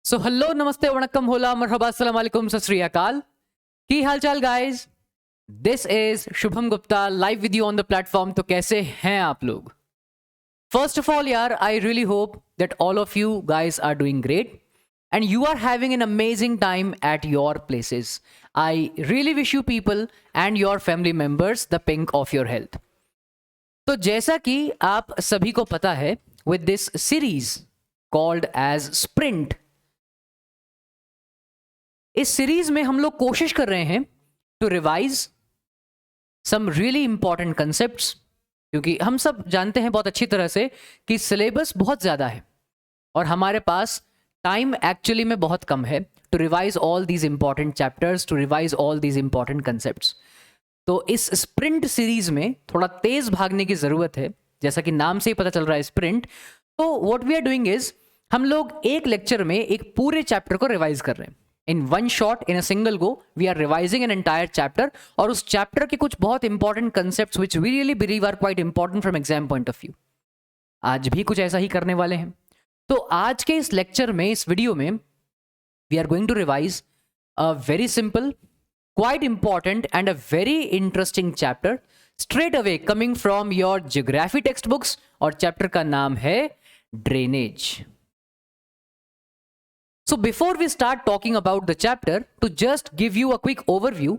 So hello नमस्ते वणक्कम होला मरहबा अस्सलाम वालेकुम सत श्री अकाल की हाल चाल guys. This is Shubham Gupta live with you on the platform. तो कैसे हैं आप लोग? फर्स्ट ऑफ ऑल यार, I really hope that all of you guys are doing great and you are having an amazing time at your places. I really wish you people and your family members the pink of your health. तो जैसा कि आप सभी को पता है, with this series called as sprint, इस series में हम लोग कोशिश कर रहे हैं to revise some really important concepts, क्योंकि हम सब जानते हैं बहुत अच्छी तरह से कि सिलेबस बहुत ज़्यादा है और हमारे पास टाइम एक्चुअली में बहुत कम है to revise all these important chapters, to revise all these important concepts. तो इस स्प्रिंट सीरीज में थोड़ा तेज भागने की ज़रूरत है, जैसा कि नाम से ही पता चल रहा है स्प्रिंट। तो what we are doing is, हम लोग एक लेक्चर में एक पूरे चैप्टर को रिवाइज कर रहे हैं। In one shot, in a single go, we are revising an entire chapter, और उस चैप्टर के कुछ बहुत important concepts which we really believe are quite important from exam point of view. आज भी कुछ ऐसा ही करने वाले हैं। तो आज के इस लेक्चर में, इस वीडियो में, we are going to revise a very simple, quite important and a very interesting chapter straight away coming from your geography textbooks, और चैप्टर का नाम है drainage. So before we start talking about the chapter, to just give you a quick overview,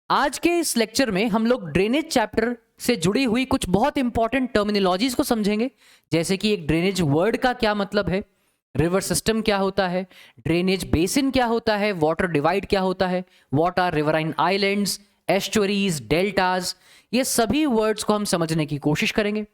आज के इस lecture में हम लोग ड्रेनेज चैप्टर से जुड़ी हुई कुछ बहुत इंपॉर्टेंट टर्मिनोलॉजीज को समझेंगे, जैसे कि एक ड्रेनेज वर्ड का क्या मतलब है, रिवर सिस्टम क्या होता है, ड्रेनेज बेसिन क्या होता है, वाटर डिवाइड क्या होता है, what are riverine islands, estuaries, deltas, ये सभी वर्ड्स को हम समझने की कोशिश करेंगे।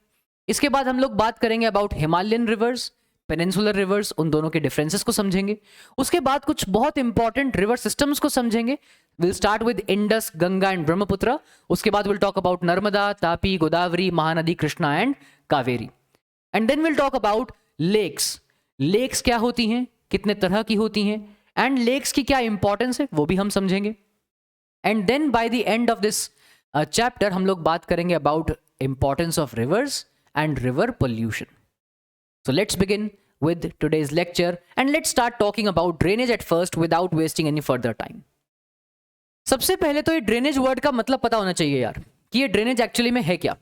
इसके बाद हम लोग बात करेंगे about Himalayan reverse, peninsular reverse, उन दोनों के डिफरेंसेस को समझेंगे। उसके बाद कुछ बहुत इंपॉर्टेंट रिवर सिस्टम्स को समझेंगे। Will start with Indus, Ganga and Brahmaputra. उसके बाद will talk about Narmada, Tapi, Godavari, Mahanadi, Krishna and Kaveri. And then will talk about lakes. Lakes क्या होती हैं, कितने तरह की होती हैं, एंड लेक्स की क्या इंपॉर्टेंस है, वो भी हम समझेंगे। And then by the end of this chapter हम लोग बात करेंगे about importance of rivers and river pollution. So let's begin with today's lecture and let's start talking about drainage at first without wasting any further time. सबसे पहले तो ये drainage word का मतलब पता होना चाहिए यार, कि ये ड्रेनेज एक्चुअली में है क्या।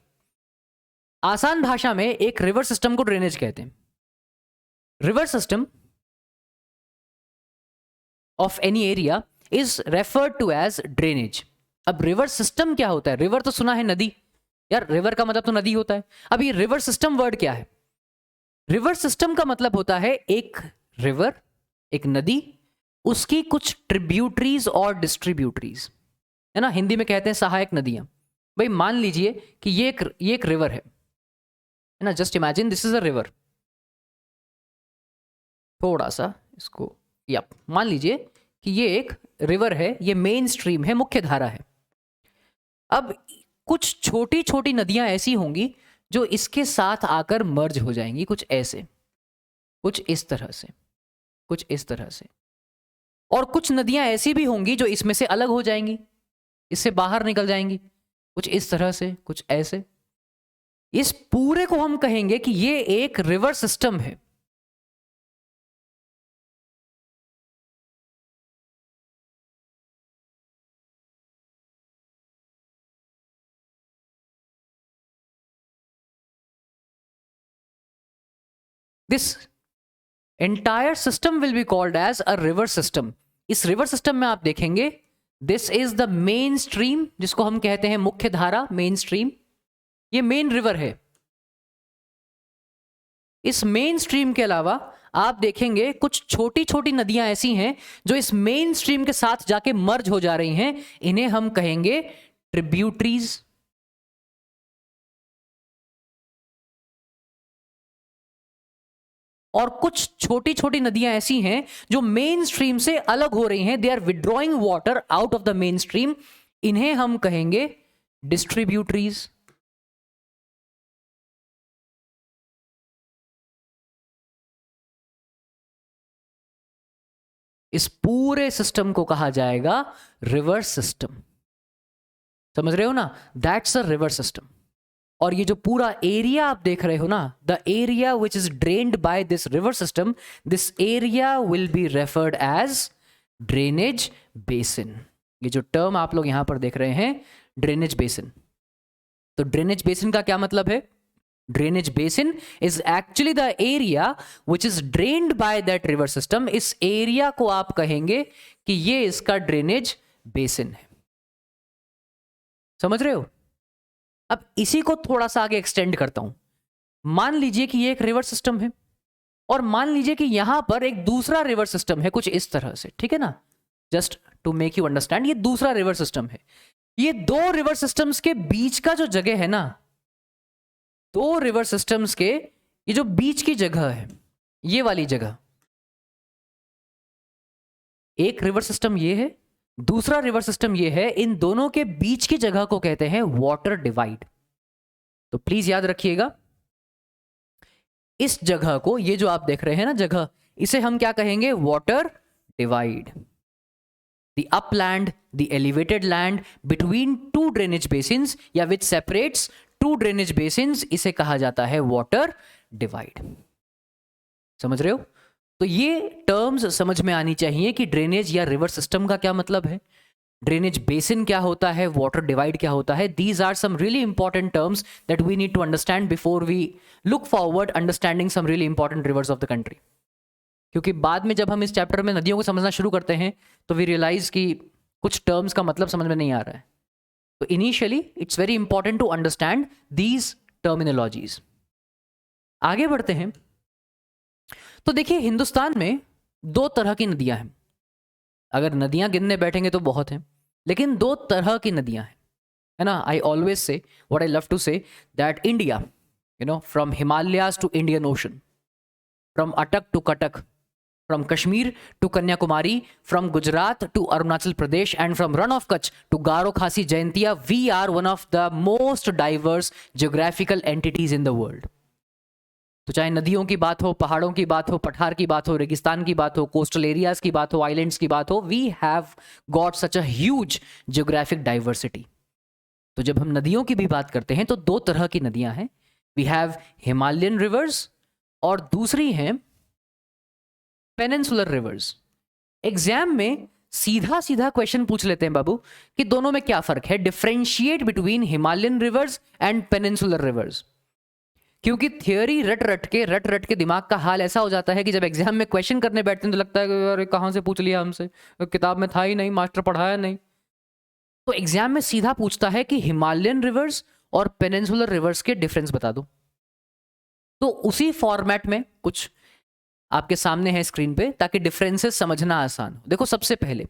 आसान भाषा में एक रिवर सिस्टम को ड्रेनेज कहते हैं। River system of any area is referred to as drainage. अब रिवर सिस्टम क्या होता है? रिवर तो सुना है नदी, यार रिवर का मतलब तो नदी होता है। अब ये रिवर सिस्टम वर्ड क्या है? रिवर सिस्टम का मतलब होता है एक रिवर, एक नदी, उसकी कुछ ट्रिब्यूटरीज और डिस्ट्रीब्यूटरीज, है ना। हिंदी में कहते हैं सहायक नदियां। भाई मान लीजिए कि ये एक रिवर है ना। Just imagine this is a river. थोड़ा सा इसको मान लीजिए कि ये एक रिवर है, ये मेन स्ट्रीम है, मुख्य धारा है। अब कुछ छोटी छोटी नदियां ऐसी होंगी जो इसके साथ आकर मर्ज हो जाएंगी, कुछ ऐसे, कुछ इस तरह से, कुछ इस तरह से। और कुछ नदियां ऐसी भी होंगी जो इसमें से अलग हो जाएंगी, इससे बाहर निकल जाएंगी, कुछ इस तरह से, कुछ ऐसे। इस पूरे को हम कहेंगे कि ये एक रिवर सिस्टम है। This entire system will be called as a river system. इस रिवर सिस्टम में आप देखेंगे this is the main stream, जिसको हम कहते हैं मुख्य धारा, मेन स्ट्रीम। ये मेन रिवर है। इस मेन स्ट्रीम के अलावा आप देखेंगे कुछ छोटी छोटी नदियां ऐसी हैं जो इस मेन स्ट्रीम के साथ जाके मर्ज हो जा रही हैं, इन्हें हम कहेंगे ट्रिब्यूटरीज। और कुछ छोटी छोटी नदियां ऐसी हैं जो मेन स्ट्रीम से अलग हो रही हैं, they are withdrawing water out of the main stream, इन्हें हम कहेंगे डिस्ट्रीब्यूटरीज। इस पूरे सिस्टम को कहा जाएगा रिवर सिस्टम। समझ रहे हो ना? That's a river system. और ये जो पूरा एरिया आप देख रहे हो ना, the area which is drained by this river system, this area will be referred as drainage basin. ये जो टर्म आप लोग यहां पर देख रहे हैं, ड्रेनेज बेसिन। तो ड्रेनेज बेसिन का क्या मतलब है? Drainage basin is actually the area which is drained by that river system. इस एरिया को आप कहेंगे कि ये इसका ड्रेनेज बेसिन है। समझ रहे हो? अब इसी को थोड़ा सा आगे एक्सटेंड करता हूं। मान लीजिए कि ये एक रिवर सिस्टम है और मान लीजिए कि यहां पर एक दूसरा रिवर सिस्टम है कुछ इस तरह से, ठीक है ना? Just to make you understand, ये दूसरा रिवर सिस्टम है। ये दो रिवर सिस्टम्स के बीच का जो जगह है ना, दो रिवर सिस्टम्स के ये जो बीच की जगह है, ये वाली जगह, एक रिवर सिस्टम ये है, दूसरा रिवर सिस्टम ये है, इन दोनों के बीच की जगह को कहते हैं वाटर डिवाइड। तो प्लीज याद रखिएगा, इस जगह को, ये जो आप देख रहे हैं ना जगह, इसे हम क्या कहेंगे? Water divide. The upland, the elevated land between two drainage basins या which separates two drainage basins, इसे कहा जाता है वाटर डिवाइड। समझ रहे हो? तो ये टर्म्स समझ में आनी चाहिए कि ड्रेनेज या रिवर सिस्टम का क्या मतलब है, ड्रेनेज बेसिन क्या होता है, वाटर डिवाइड क्या होता है। These are some really important terms that we need to understand before we look forward understanding some really important rivers of the country. क्योंकि बाद में जब हम इस चैप्टर में नदियों को समझना शुरू करते हैं तो वी रियलाइज कि कुछ टर्म्स का मतलब समझ में नहीं आ रहा है। तो initially it's very important to understand these terminologies. आगे बढ़ते हैं। तो देखिए, हिंदुस्तान में दो तरह की नदियां हैं। अगर नदियां गिनने बैठेंगे तो बहुत हैं, लेकिन दो तरह की नदियां हैं, है ना? I always say, what I love to say, that India, you know, from Himalayas to Indian Ocean, from Attock to Cuttack, from Kashmir to Kanyakumari, from Gujarat to Arunachal Pradesh, and from Run of Kutch to Garo Khasi Jaintia, we are one of the most diverse geographical entities in the world. तो चाहे नदियों की बात हो, पहाड़ों की बात हो, पठार की बात हो, रेगिस्तान की बात हो, कोस्टल एरियाज की बात हो, आइलैंड्स की बात हो, we have got such a huge geographic diversity. तो जब हम नदियों की भी बात करते हैं तो दो तरह की नदियां हैं। We have Himalayan rivers और दूसरी हैं पेनिनसुलर रिवर्स। एग्जाम में सीधा सीधा क्वेश्चन पूछ लेते हैं बाबू कि दोनों में क्या फर्क है, differentiate between Himalayan rivers and peninsular reverse. क्योंकि थियोरी रट रट के दिमाग का हाल ऐसा हो जाता है कि जब एग्जाम में क्वेश्चन करने बैठते हैं तो लगता है कि यार कहां से पूछ लिया हमसे, किताब में था ही नहीं, मास्टर पढ़ाया नहीं। तो एग्जाम में सीधा पूछता है कि हिमालयन रिवर्स और पेनिनसुलर रिवर्स के डिफरेंस बता दो। तो उसी फॉर्मेट में कुछ आपके सामने है स्क्रीन पे, ताकि डिफरेंसेस समझना आसान हो। देखो, सबसे पहले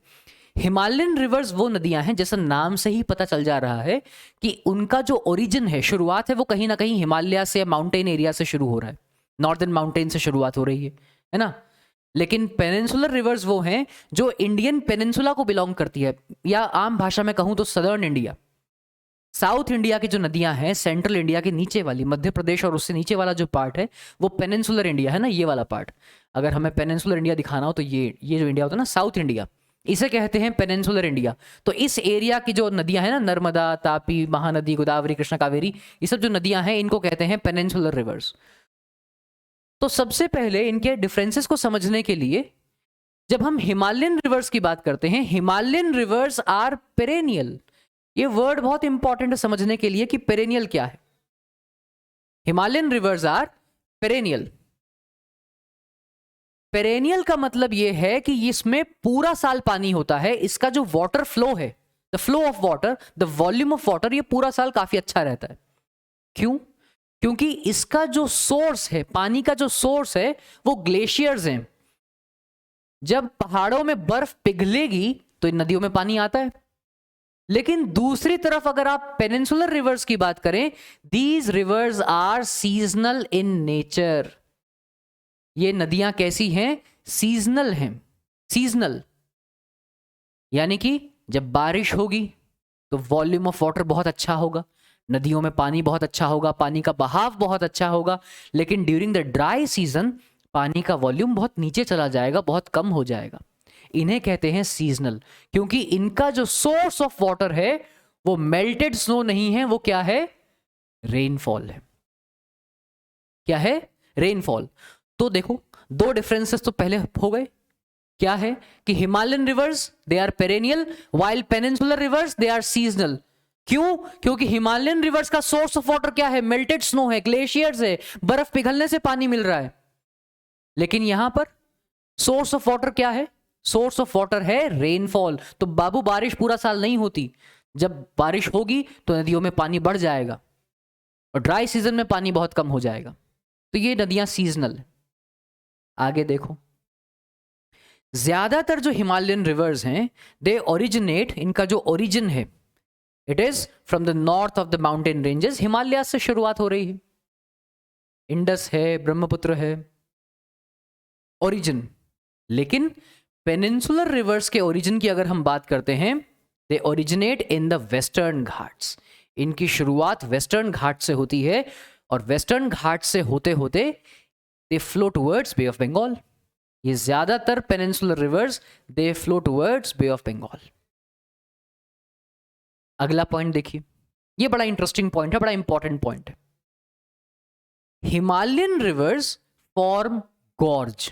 हिमालयन रिवर्स वो नदियां हैं, जैसा नाम से ही पता चल जा रहा है कि उनका जो ओरिजिन है, शुरुआत है, वो कहीं ना कहीं हिमालय से, माउंटेन एरिया से शुरू हो रहा है, नॉर्दर्न माउंटेन से शुरुआत हो रही है ना? लेकिन पेनिनसुलर रिवर्स वो हैं जो इंडियन पेनिनसुला को बिलोंग करती है, या आम भाषा में कहूं तो सदर्न इंडिया, साउथ इंडिया की जो नदियां हैं, सेंट्रल इंडिया के नीचे वाली, मध्य प्रदेश और उससे नीचे वाला जो पार्ट है वो पेनिनसुलर इंडिया है ना, ये वाला पार्ट। अगर हमें पेनिनसुलर इंडिया दिखाना हो तो ये जो इंडिया होता है ना, साउथ इंडिया, इसे कहते हैं पेनिनसुलर इंडिया। तो इस एरिया की जो नदियां हैं ना, नर्मदा, तापी, महानदी, गोदावरी, कृष्णा, कावेरी, ये सब जो नदियां हैं इनको कहते हैं पेनिनसुलर रिवर्स। तो सबसे पहले इनके डिफरेंसेस को समझने के लिए जब हम हिमालयन रिवर्स की बात करते हैं, हिमालयन रिवर्स आर पेरेनियल। ये वर्ड बहुत इंपॉर्टेंट है समझने के लिए कि पेरेनियल क्या है। Himalayan rivers are perennial. Perennial का मतलब यह है कि इसमें पूरा साल पानी होता है। इसका जो वाटर फ्लो है, the flow of water, the volume of water, ये पूरा साल काफी अच्छा रहता है। क्यों? क्योंकि इसका जो सोर्स है, पानी का जो सोर्स है, वो ग्लेशियर्स हैं। जब पहाड़ों में बर्फ पिघलेगी तो इन नदियों में पानी आता है। लेकिन दूसरी तरफ अगर आप पेनिनसुलर रिवर्स की बात करें, these rivers are seasonal in nature. ये नदियां कैसी हैं? सीजनल हैं। सीजनल यानी कि जब बारिश होगी तो वॉल्यूम ऑफ वाटर बहुत अच्छा होगा, नदियों में पानी बहुत अच्छा होगा, पानी का बहाव बहुत अच्छा होगा। लेकिन ड्यूरिंग द ड्राई सीजन पानी का वॉल्यूम बहुत नीचे चला जाएगा, बहुत कम हो जाएगा। इन्हें कहते हैं सीजनल, क्योंकि इनका जो सोर्स ऑफ वाटर है वो मेल्टेड स्नो नहीं है, वो क्या है? रेनफॉल है। क्या है? रेनफॉल। तो देखो दो डिफरेंसेस तो पहले हो गए। क्या है कि Himalayan rivers they are perennial while peninsular rivers they are seasonal. क्यों? क्योंकि हिमालयन रिवर्स का सोर्स ऑफ वाटर क्या है? मेल्टेड स्नो है, ग्लेशियर्स है, बर्फ पिघलने से पानी मिल रहा है। लेकिन यहां पर सोर्स ऑफ वाटर क्या है? सोर्स ऑफ वाटर है रेनफॉल। तो बाबू बारिश पूरा साल नहीं होती, जब बारिश होगी तो नदियों में पानी बढ़ जाएगा और ड्राई सीजन में पानी बहुत कम हो जाएगा। तो ये नदियां सीजनल। आगे देखो, ज्यादातर जो हिमालयन रिवर्स हैं दे ओरिजिनेट, इनका जो ओरिजिन है it is from the north of the mountain ranges. Himalaya से शुरुआत हो रही है, इंडस है, ब्रह्मपुत्र है, ओरिजिन। लेकिन पेनिनसुलर रिवर्स के ओरिजिन की अगर हम बात करते हैं, they originate in the western Ghats. इनकी शुरुआत वेस्टर्न घाट से होती है और वेस्टर्न घाट से होते होते they flow towards Bay of Bengal. ये ज्यादातर peninsular rivers they flow towards Bay of Bengal. अगला पॉइंट देखिए, ये बड़ा इंटरेस्टिंग पॉइंट है, बड़ा इंपॉर्टेंट पॉइंट है। Himalayan rivers form gorge.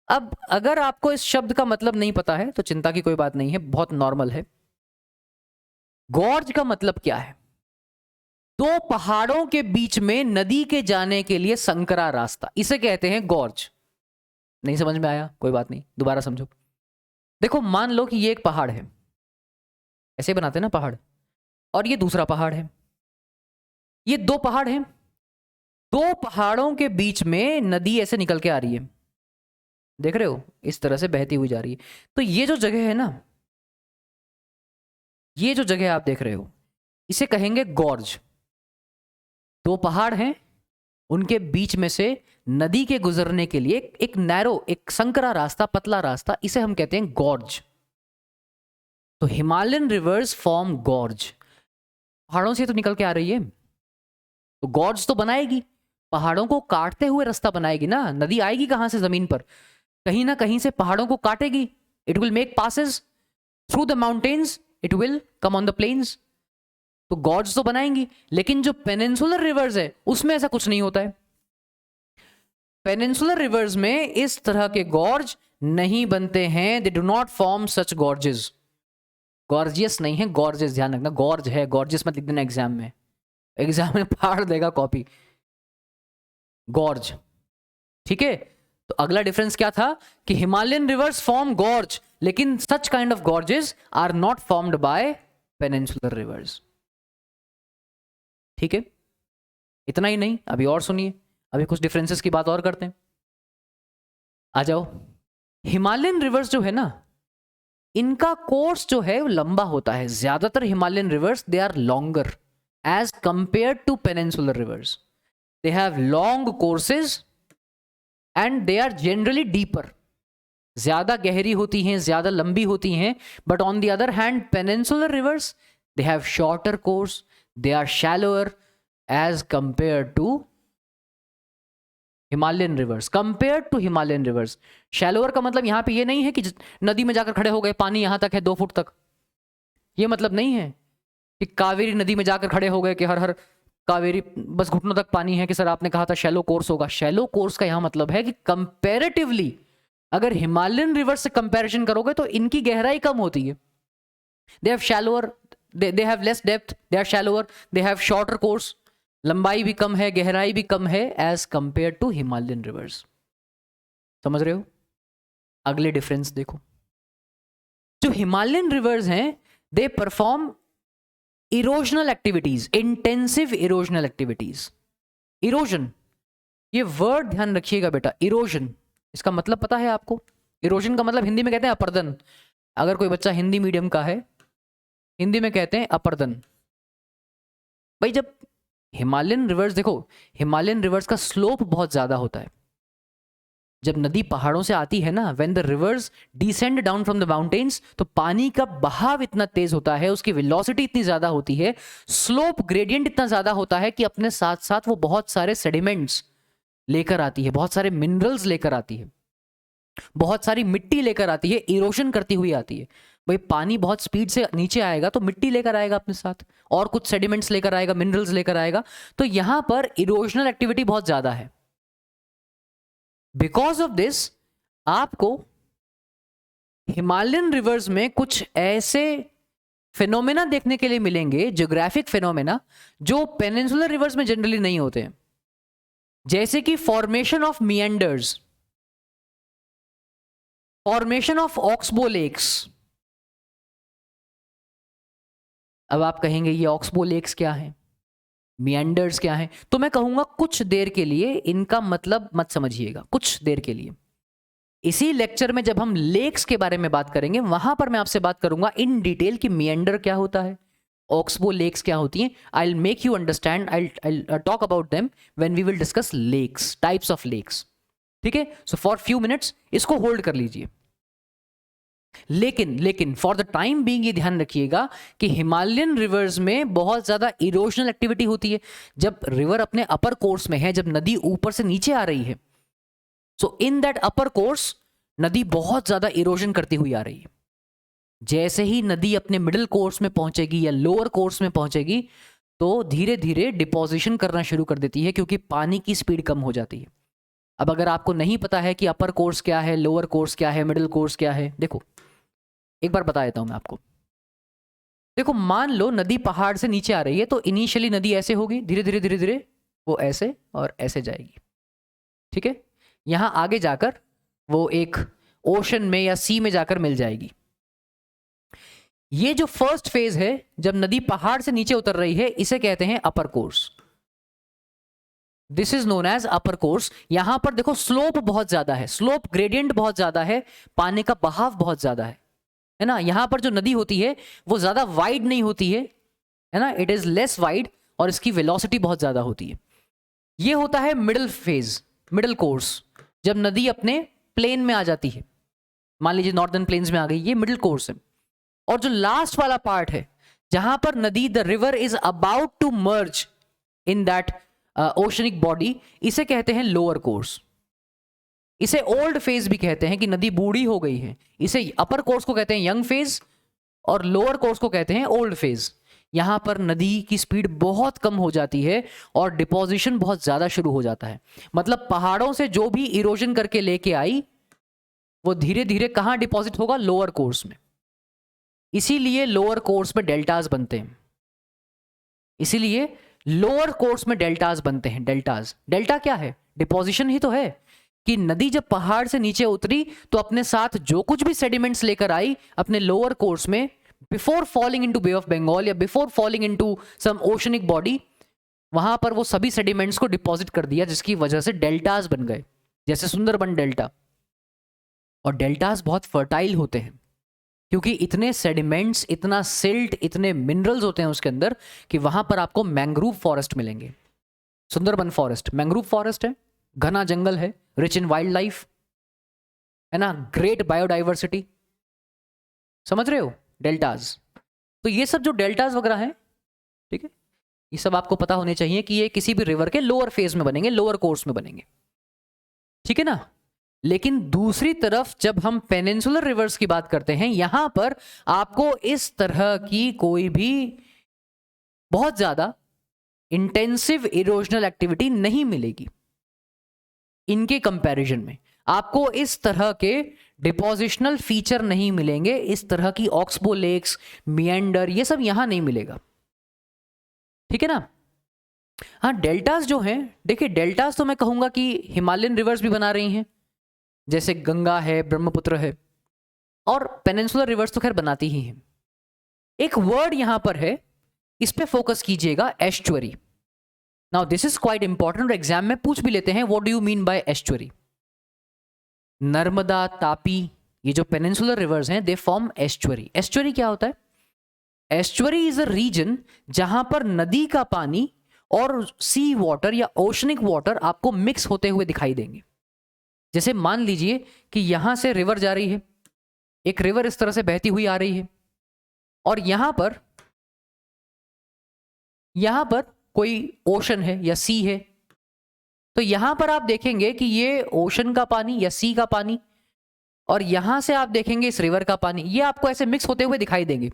अब अगर आपको इस शब्द का मतलब नहीं पता है तो चिंता की कोई बात नहीं है, बहुत नॉर्मल है। गॉर्ज का मतलब क्या है? दो पहाड़ों के बीच में नदी के जाने के लिए संकरा रास्ता, इसे कहते हैं गॉर्ज। नहीं समझ में आया? कोई बात नहीं, दोबारा समझो। देखो मान लो कि ये एक पहाड़ है, ऐसे बनाते हैं ना पहाड़, और ये दूसरा पहाड़ है। ये दो पहाड़ हैं, दो पहाड़ों के बीच में नदी ऐसे निकल के आ रही है, देख रहे हो, इस तरह से बहती हुई जा रही है। तो ये जो जगह है ना, ये जो जगह आप देख रहे हो, इसे कहेंगे गॉर्ज। दो पहाड़ हैं, उनके बीच में से नदी के गुजरने के लिए एक नैरो, एक संकरा रास्ता, पतला रास्ता, इसे हम कहते हैं गॉर्ज। तो हिमालयन रिवर्स फॉर्म गॉर्ज। पहाड़ों से तो निकल के आ रही है तो गॉर्ज तो बनाएगी, पहाड़ों को काटते हुए रास्ता बनाएगी ना। नदी आएगी कहां से? जमीन पर, कहीं ना कहीं से पहाड़ों को काटेगी। It will make passes through the mountains, it will come on the plains. तो गॉर्ज तो बनाएंगी। लेकिन जो पेनिनसुलर रिवर्स है उसमें ऐसा कुछ नहीं होता है। पेनिनसुलर रिवर्स में इस तरह के गॉर्ज नहीं बनते हैं, they do not form such gorges. Gorgeous नहीं है, गॉर्जेस, ध्यान रखना, गॉर्ज है, गॉर्जियस मत लिख देना एग्जाम में, एग्जाम में फाड़ देगा कॉपी। गॉर्ज, ठीक है। तो अगला डिफरेंस क्या था कि हिमालयन रिवर्स फॉर्म गॉर्ज, लेकिन such kind of gorges are not formed by peninsular rivers. ठीक है, इतना ही नहीं, अभी और सुनिए, अभी कुछ डिफरेंसेस की बात और करते हैं। आ जाओ। हिमालयन रिवर्स जो है ना, इनका कोर्स जो है वो लंबा होता है। ज्यादातर Himalayan rivers they are longer as compare to peninsular rivers. They have long courses and they are generally deeper, ज्यादा गहरी होती हैं, ज्यादा लंबी होती हैं। But on the other hand peninsular rivers they have shorter course, they are shallower as compare to Himalayan rivers. Compare to Himalayan rivers, shallower का मतलब यहां पे ये नहीं है कि नदी में जाकर खड़े हो गए, पानी यहां तक है 2 फुट तक, ये मतलब नहीं है कि कावेरी नदी में जाकर खड़े हो गए कि हर हर कावेरी बस घुटनों तक पानी है, कि सर आपने कहा था शैलो कोर्स होगा। शैलो कोर्स का यहां मतलब है कि कंपैरेटिवली अगर हिमालयन रिवर से कंपैरिजन करोगे तो इनकी गहराई कम होती है। They have shallower, they have less depth, they are shallower, they have shorter course, लंबाई भी कम है, गहराई भी कम है as compare to Himalayan rivers. समझ रहे हो? अगले डिफरेंस देखो, जो हिमालयन रिवर्स हैं they perform erosional activities, intensive erosional activities. Erosion, ये वर्ड ध्यान रखिएगा बेटा, इरोजन, इसका मतलब पता है आपको? इरोजन का मतलब हिंदी में कहते हैं अपर्दन। अगर कोई बच्चा हिंदी मीडियम का है, हिंदी में कहते हैं अपर्दन। भाई जब हिमालयन रिवर्स देखो, हिमालयन रिवर्स का स्लोप बहुत ज्यादा होता है। जब नदी पहाड़ों से आती है ना, when the reverse descend down from the mountains, तो पानी का बहाव इतना तेज होता है, उसकी वेलोसिटी इतनी ज्यादा होती है, स्लोप ग्रेडियंट इतना ज्यादा होता है कि अपने साथ साथ वो बहुत सारे सेडिमेंट्स लेकर आती है, बहुत सारे मिनरल्स लेकर आती है। बहुत सारी मिट्टी लेकर आती है, इरोशन करती हुई आती है। भाई पानी बहुत स्पीड से नीचे आएगा तो मिट्टी लेकर आएगा अपने साथ, और कुछ सेडिमेंट्स लेकर आएगा, मिनरल्स लेकर आएगा। तो यहां पर इरोजनल एक्टिविटी बहुत ज्यादा है। बिकॉज ऑफ दिस आपको हिमालयन रिवर्स में कुछ ऐसे फिनोमेना देखने के लिए मिलेंगे, ज्योग्राफिक फिनोमेना, जो पेनिनसुलर रिवर्स में जनरली नहीं होते हैं। जैसे कि formation of meanders, formation of oxbow lakes. अब आप कहेंगे ये ऑक्सबो लेक्स क्या है, मिएंडर्स क्या है? तो मैं कहूंगा कुछ देर के लिए इनका मतलब मत समझिएगा, कुछ देर के लिए। इसी लेक्चर में जब हम लेक्स के बारे में बात करेंगे, वहां पर मैं आपसे बात करूंगा इन डिटेल कि मिएंडर क्या होता है, ऑक्सबो लेक्स क्या होती हैं। I will make you understand, I talk about them when we will discuss lakes, types of lakes. ठीक है, सो फॉर फ्यू मिनट्स इसको होल्ड कर लीजिए। लेकिन फॉर द टाइम बीइंग ये ध्यान रखिएगा कि हिमालयन रिवर्स में बहुत ज्यादा इरोशनल एक्टिविटी होती है। जब रिवर अपने अपर कोर्स में है, जब नदी ऊपर से नीचे आ रही है, सो इन दैट अपर कोर्स नदी बहुत ज्यादा इरोजन करती हुई आ रही है। जैसे ही नदी अपने मिडिल कोर्स में पहुंचेगी या लोअर कोर्स में पहुंचेगी, तो धीरे धीरे डिपोजिशन करना शुरू कर देती है, क्योंकि पानी की स्पीड कम हो जाती है। अब अगर आपको नहीं पता है कि अपर कोर्स क्या है, लोअर कोर्स क्या है, मिडिल कोर्स क्या है, देखो एक बार बता देता हूं मैं आपको। देखो मान लो नदी पहाड़ से नीचे आ रही है, तो इनिशियली नदी ऐसे होगी, धीरे धीरे धीरे धीरे वो ऐसे और ऐसे जाएगी। ठीक है, यहां आगे जाकर वो एक ओशन में या सी में जाकर मिल जाएगी। ये जो फर्स्ट फेज है, जब नदी पहाड़ से नीचे उतर रही है, इसे कहते हैं upper course. This is known as upper course. यहां पर देखो स्लोप बहुत ज्यादा है, स्लोप ग्रेडियंट बहुत ज्यादा है, पानी का बहाव बहुत ज्यादा है ना। यहां पर जो नदी होती है वो ज्यादा वाइड नहीं होती है ना, इट इज लेस वाइड, और इसकी वेलोसिटी बहुत ज्यादा होती है। ये होता है मिडिल फेज, मिडिल कोर्स, जब नदी अपने प्लेन में आ जाती है। मान लीजिए नॉर्दर्न प्लेन्स में आ गई, ये मिडिल कोर्स है। और जो लास्ट वाला पार्ट है, जहां पर नदी, the river is about to merge in that oceanic body, इसे कहते हैं लोअर कोर्स। इसे ओल्ड फेज भी कहते हैं कि नदी बूढ़ी हो गई है। इसे अपर कोर्स को कहते हैं यंग फेज, और लोअर कोर्स को कहते हैं ओल्ड फेज। यहां पर नदी की स्पीड बहुत कम हो जाती है और डिपोजिशन बहुत ज्यादा शुरू हो जाता है। मतलब पहाड़ों से जो भी इरोजन करके लेके आई, वो धीरे धीरे कहां डिपॉजिट होगा, लोअर कोर्स में। इसीलिए लोअर कोर्स में डेल्टाज बनते हैं, इसीलिए लोअर कोर्स में डेल्टाज बनते हैं। डेल्टाज, डेल्टा क्या है, डिपोजिशन ही तो है, कि नदी जब पहाड़ से नीचे उतरी तो अपने साथ जो कुछ भी सेडिमेंट्स लेकर आई अपने लोअर कोर्स में, before falling into Bay of Bengal या before falling into some oceanic body, वहां पर वो सभी सेडिमेंट्स को डिपॉजिट कर दिया, जिसकी वजह से डेल्टाज बन गए, जैसे सुंदरबन डेल्टा। और डेल्टाज बहुत फर्टाइल होते हैं, क्योंकि इतने सेडिमेंट्स, इतना सिल्ट, इतने मिनरल्स होते हैं उसके अंदर, कि वहां पर आपको मैंग्रोव फॉरेस्ट मिलेंगे। सुंदरबन फॉरेस्ट मैंग्रोव फॉरेस्ट है, घना जंगल है, रिच इन वाइल्ड लाइफ, है ना, ग्रेट बायोडाइवर्सिटी। समझ रहे हो, डेल्टाज। तो ये सब जो डेल्टाज वगैरह हैं, ठीक है, ये सब आपको पता होने चाहिए कि ये किसी भी रिवर के लोअर फेज में बनेंगे, लोअर कोर्स में बनेंगे। ठीक है ना। लेकिन दूसरी तरफ जब हम पेनिनसुलर रिवर्स की बात करते हैं, यहां पर आपको इस तरह की कोई भी बहुत ज्यादा इंटेंसिव इरोजनल एक्टिविटी नहीं मिलेगी। इनके कंपैरिजन में आपको इस तरह के डिपोजिशनल फीचर नहीं मिलेंगे, इस तरह की ऑक्सबो लेक्स, मिएंडर, ये सब यहां नहीं मिलेगा। ठीक है ना। हाँ, डेल्टास जो हैं, देखिए डेल्टास तो मैं कहूंगा कि हिमालयन रिवर्स भी बना रही हैं, जैसे गंगा है, ब्रह्मपुत्र है, और पेनिनसुलर रिवर्स तो खैर बनाती ही हैं। एक वर्ड यहां पर है, इस पे फोकस कीजिएगा, estuary. Now this is quite important, exam में पूछ भी लेते हैं, what do you mean by estuary. Narmada, Tapi, ये जो पेनिनसुलर रिवर्स हैं, दे फॉर्म एस्चुअरी। एस्चुअरी क्या होता है? एस्चुअरी इज अ रीजन जहां पर नदी का पानी और सी वाटर या ओशनिक वाटर आपको मिक्स होते हुए दिखाई देंगे। जैसे मान लीजिए कि यहां से रिवर जा रही है, एक रिवर इस तरह से बहती हुई आ रही है, और यहां पर कोई ओशन है या सी है, तो यहां पर आप देखेंगे कि ये ओशन का पानी या सी का पानी और यहां से आप देखेंगे इस रिवर का पानी, ये आपको ऐसे मिक्स होते हुए दिखाई देंगे,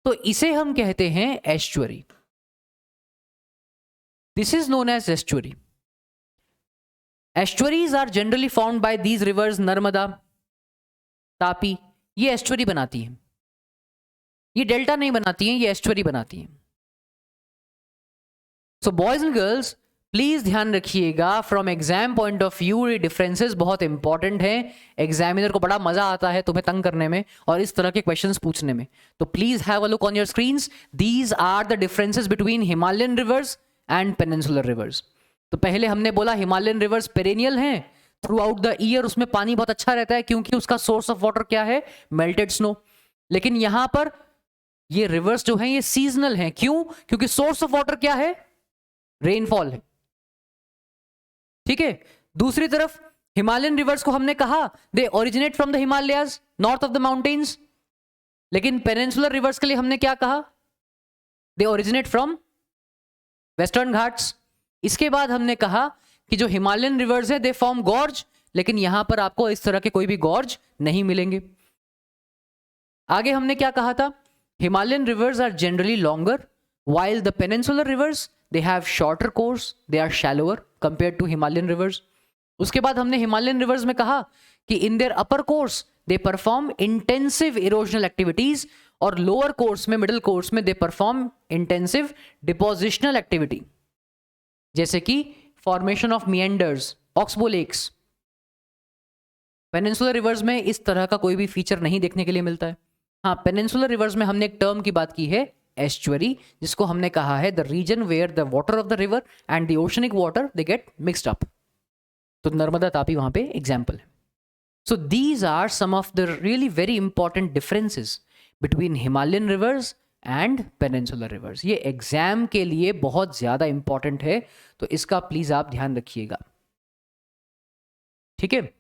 तो इसे हम कहते हैं estuary. This is known as estuary. Estuaries are generally found by these rivers, Narmada, Tapi, ये एस्चुअरी बनाती हैं। ये डेल्टा नहीं बनाती हैं, ये एस्चुअरी बनाती हैं। So boys and girls please ध्यान रखिएगा, from exam point of view ये डिफरेंसेस बहुत इंपॉर्टेंट हैं। एग्जामिनर को बड़ा मजा आता है तुम्हें तंग करने में और इस तरह के क्वेश्चंस पूछने में। तो please have a look on your screens. These are the differences between Himalayan rivers and peninsular rivers. तो पहले हमने बोला हिमालयन रिवर्स पेरेनियल हैं, थ्रू आउट द ईयर उसमें पानी बहुत अच्छा रहता है क्योंकि उसका सोर्स ऑफ वाटर क्या है, मेल्टेड स्नो। लेकिन यहां पर ये रिवर्स जो हैं ये सीजनल हैं। क्यों? क्योंकि सोर्स ऑफ वाटर क्या है, रेनफॉल है। ठीक है। दूसरी तरफ हिमालयन रिवर्स को हमने कहा they originate from the Himalayas, north of the mountains. लेकिन पेनिनसुलर रिवर्स के लिए हमने क्या कहा, they originate from western Ghats. इसके बाद हमने कहा कि जो हिमालयन रिवर्स है दे फॉर्म गॉर्ज, लेकिन यहां पर आपको इस तरह के कोई भी गॉर्ज नहीं मिलेंगे। आगे हमने क्या कहा था, Himalayan rivers are generally longer while the peninsular rivers they have shorter course, they are shallower compared to Himalayan rivers. उसके बाद हमने हिमालयन रिवर्स में कहा कि in their upper course they perform intensive erosional activities और lower course में, middle course में they perform intensive depositional activity, जैसे कि formation of meanders, oxbow lakes. Peninsular rivers में इस तरह का कोई भी फीचर नहीं देखने के लिए मिलता है। हाँ, पेनिनसुलर रिवर्स में हमने एक टर्म की बात की है, एस्चुअरी, जिसको हमने कहा है the region where the water of the river and the oceanic water they get mixed up. तो नर्मदा, तापी वहां पे एग्जाम्पल है। So these are some of the really very important differences between Himalayan rivers and peninsular rivers. ये exam के लिए बहुत ज्यादा important है, तो इसका प्लीज आप ध्यान रखिएगा। ठीक है,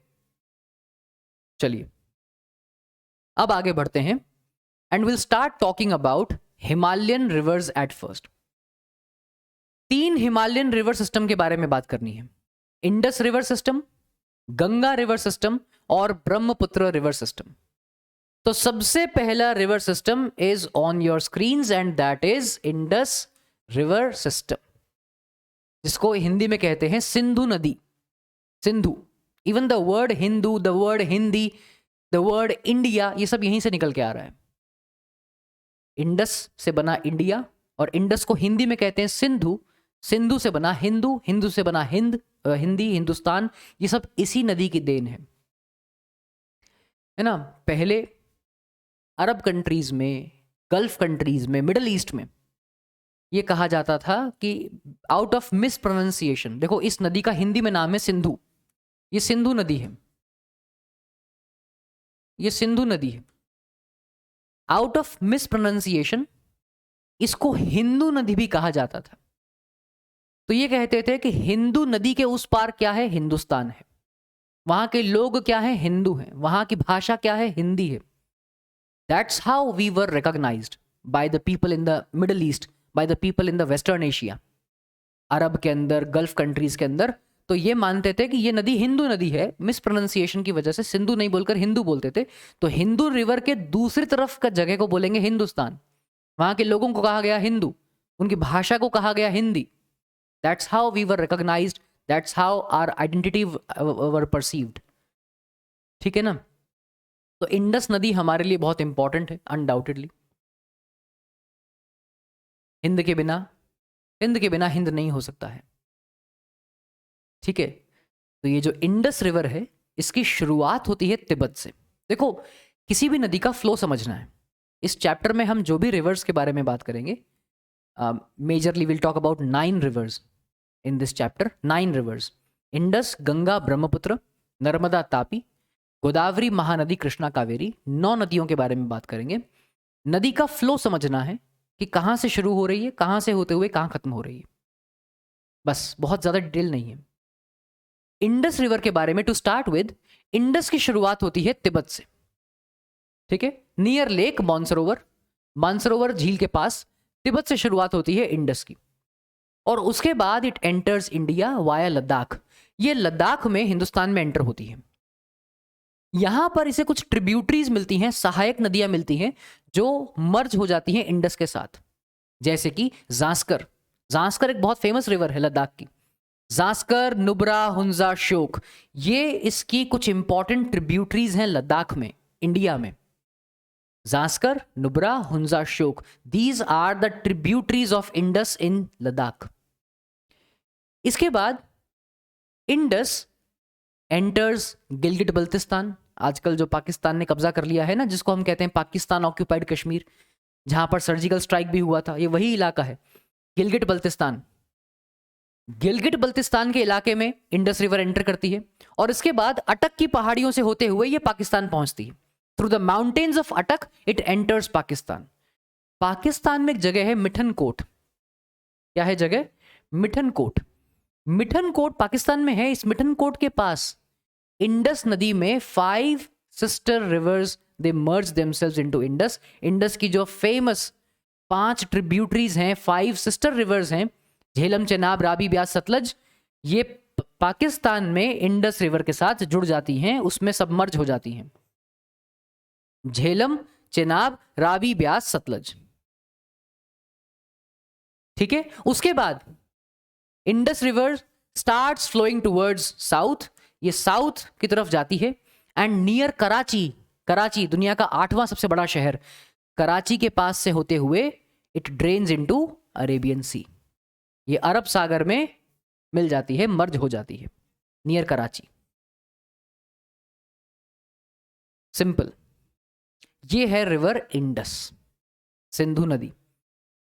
चलिए अब आगे बढ़ते हैं and will start talking about Himalayan reverse at first. 3 Himalayan river system के बारे में बात करनी है, Indus river system, Ganga river system और ब्रह्मपुत्र रिवर सिस्टम। तो सबसे पहला river system is on your screens and that is Indus river system, जिसको हिंदी में कहते हैं सिंधु नदी। Sindhu, even the word Hindu, the word Hindi, the word India, ये सब यहीं से निकल के आ रहा है। इंडस से बना इंडिया और इंडस को हिंदी में कहते हैं सिंधु, सिंधु से बना हिंदू, हिंदू से बना हिंदी, हिंदुस्तान। ये सब इसी नदी की देन है ना। पहले अरब कंट्रीज में, गल्फ कंट्रीज में, मिडल ईस्ट में ये कहा जाता था कि आउट ऑफ मिस प्रोनाउंसिएशन, देखो इस नदी का हिंदी में नाम है सिंधु, ये सिंधु नदी है, ये सिंधु नदी है। आउट ऑफ मिस प्रोनाउंसिएशन इसको हिंदू नदी भी कहा जाता था। तो ये कहते थे कि हिंदू नदी के उस पार क्या है, हिंदुस्तान है, वहां के लोग क्या है, हिंदू हैं, वहां की भाषा क्या है, हिंदी है। That's how we were recognised by the people in the Middle East, by the people in the western Asia, Arab के अंदर, गल्फ कंट्रीज के अंदर। तो ये मानते थे कि ये नदी हिंदू नदी है, मिस प्रोनाउंसिएशन की वजह से सिंधु नहीं बोलकर हिंदू बोलते थे। तो हिंदू रिवर के दूसरी तरफ का जगह को बोलेंगे हिंदुस्तान, वहां के लोगों को कहा गया हिंदू, उनकी भाषा को कहा गया Hindi. That's how we were recognized, that's how our identity were perceived. ठीक है ना। तो इंडस नदी हमारे लिए बहुत इंपॉर्टेंट है अनडाउटेडली। हिंद के बिना हिंद नहीं हो सकता है। ठीक है। तो ये जो इंडस रिवर है इसकी शुरुआत होती है तिब्बत से। देखो, किसी भी नदी का फ्लो समझना है। इस चैप्टर में हम जो भी रिवर्स के बारे में बात करेंगे, majorly will talk about 9 reverse in this chapter. 9 reverse, Indus, Ganga, Brahmaputra, Narmada, Tapi, Godavari, Mahanadi, Krishna, Kaveri, 9 नदियों के बारे में बात करेंगे। नदी का फ्लो समझना है कि कहाँ से शुरू हो रही है, कहाँ से होते हुए कहाँ खत्म हो रही है, बस, बहुत ज़्यादा डिटेल नहीं है। इंडस रिवर के बारे में टू स्टार्ट विद, इंडस की शुरुआत होती है तिब्बत से। ठीक है, नियर लेक मानसरोवर, मानसरोवर झील के पास तिब्बत से शुरुआत होती है इंडस की। और उसके बाद it enters India via Ladakh. ये लद्दाख में, हिंदुस्तान में एंटर होती है। यहां पर इसे कुछ ट्रिब्यूटरीज मिलती हैं, सहायक नदियां मिलती हैं जो मर्ज हो जाती हैं इंडस के साथ, जैसे कि जास्कर। जास्कर एक बहुत फेमस रिवर है लद्दाख की। जास्कर, नुब्रा, हुंजा, श्योक, ये इसकी कुछ इंपॉर्टेंट ट्रिब्यूटरीज हैं लद्दाख में, इंडिया में। Zaskar, Nubra, Hunza, Shyok, these are the tributaries of Indus in Ladakh. इसके बाद इंडस एंटर्स गिलगिट बल्तिस्तान, आजकल जो पाकिस्तान ने कब्जा कर लिया है ना, जिसको हम कहते हैं पाकिस्तान ऑक्यूपाइड कश्मीर, जहां पर सर्जिकल स्ट्राइक भी हुआ था, ये वही इलाका है, गिलगिट बल्तिस्तान। गिलगिट बल्तिस्तान के इलाके में इंडस रिवर एंटर करती है और इसके बाद अटक की पहाड़ियों से होते हुए ये पाकिस्तान पहुंचती है। Through the mountains of Attock it enters Pakistan. Pakistan में एक जगह है मिठनकोट। क्या है जगह? मिठनकोट। मिठनकोट पाकिस्तान में है। इस मिठनकोट के पास इंडस नदी में 5 sister reverse they merge themselves into Indus. Indus की जो फेमस 5 ट्रिब्यूटरीज हैं, 5 सिस्टर रिवर्स हैं, झेलम, चेनाब, रावी, ब्यास, सतलज, ये पाकिस्तान में इंडस रिवर के साथ जुड़ जाती हैं, उसमें सबमर्ज हो जाती हैं। झेलम, चेनाब, रावी, ब्यास, सतलज। ठीक है। उसके बाद Indus river starts flowing towards south, ये साउथ की तरफ जाती है एंड नियर कराची, कराची दुनिया का 8वां सबसे बड़ा शहर, कराची के पास से होते हुए इट ड्रेन्स इनटू अरेबियन सी। ये अरब सागर में मिल जाती है, मर्ज हो जाती है नियर कराची। सिंपल। ये है रिवर इंडस, सिंधु नदी।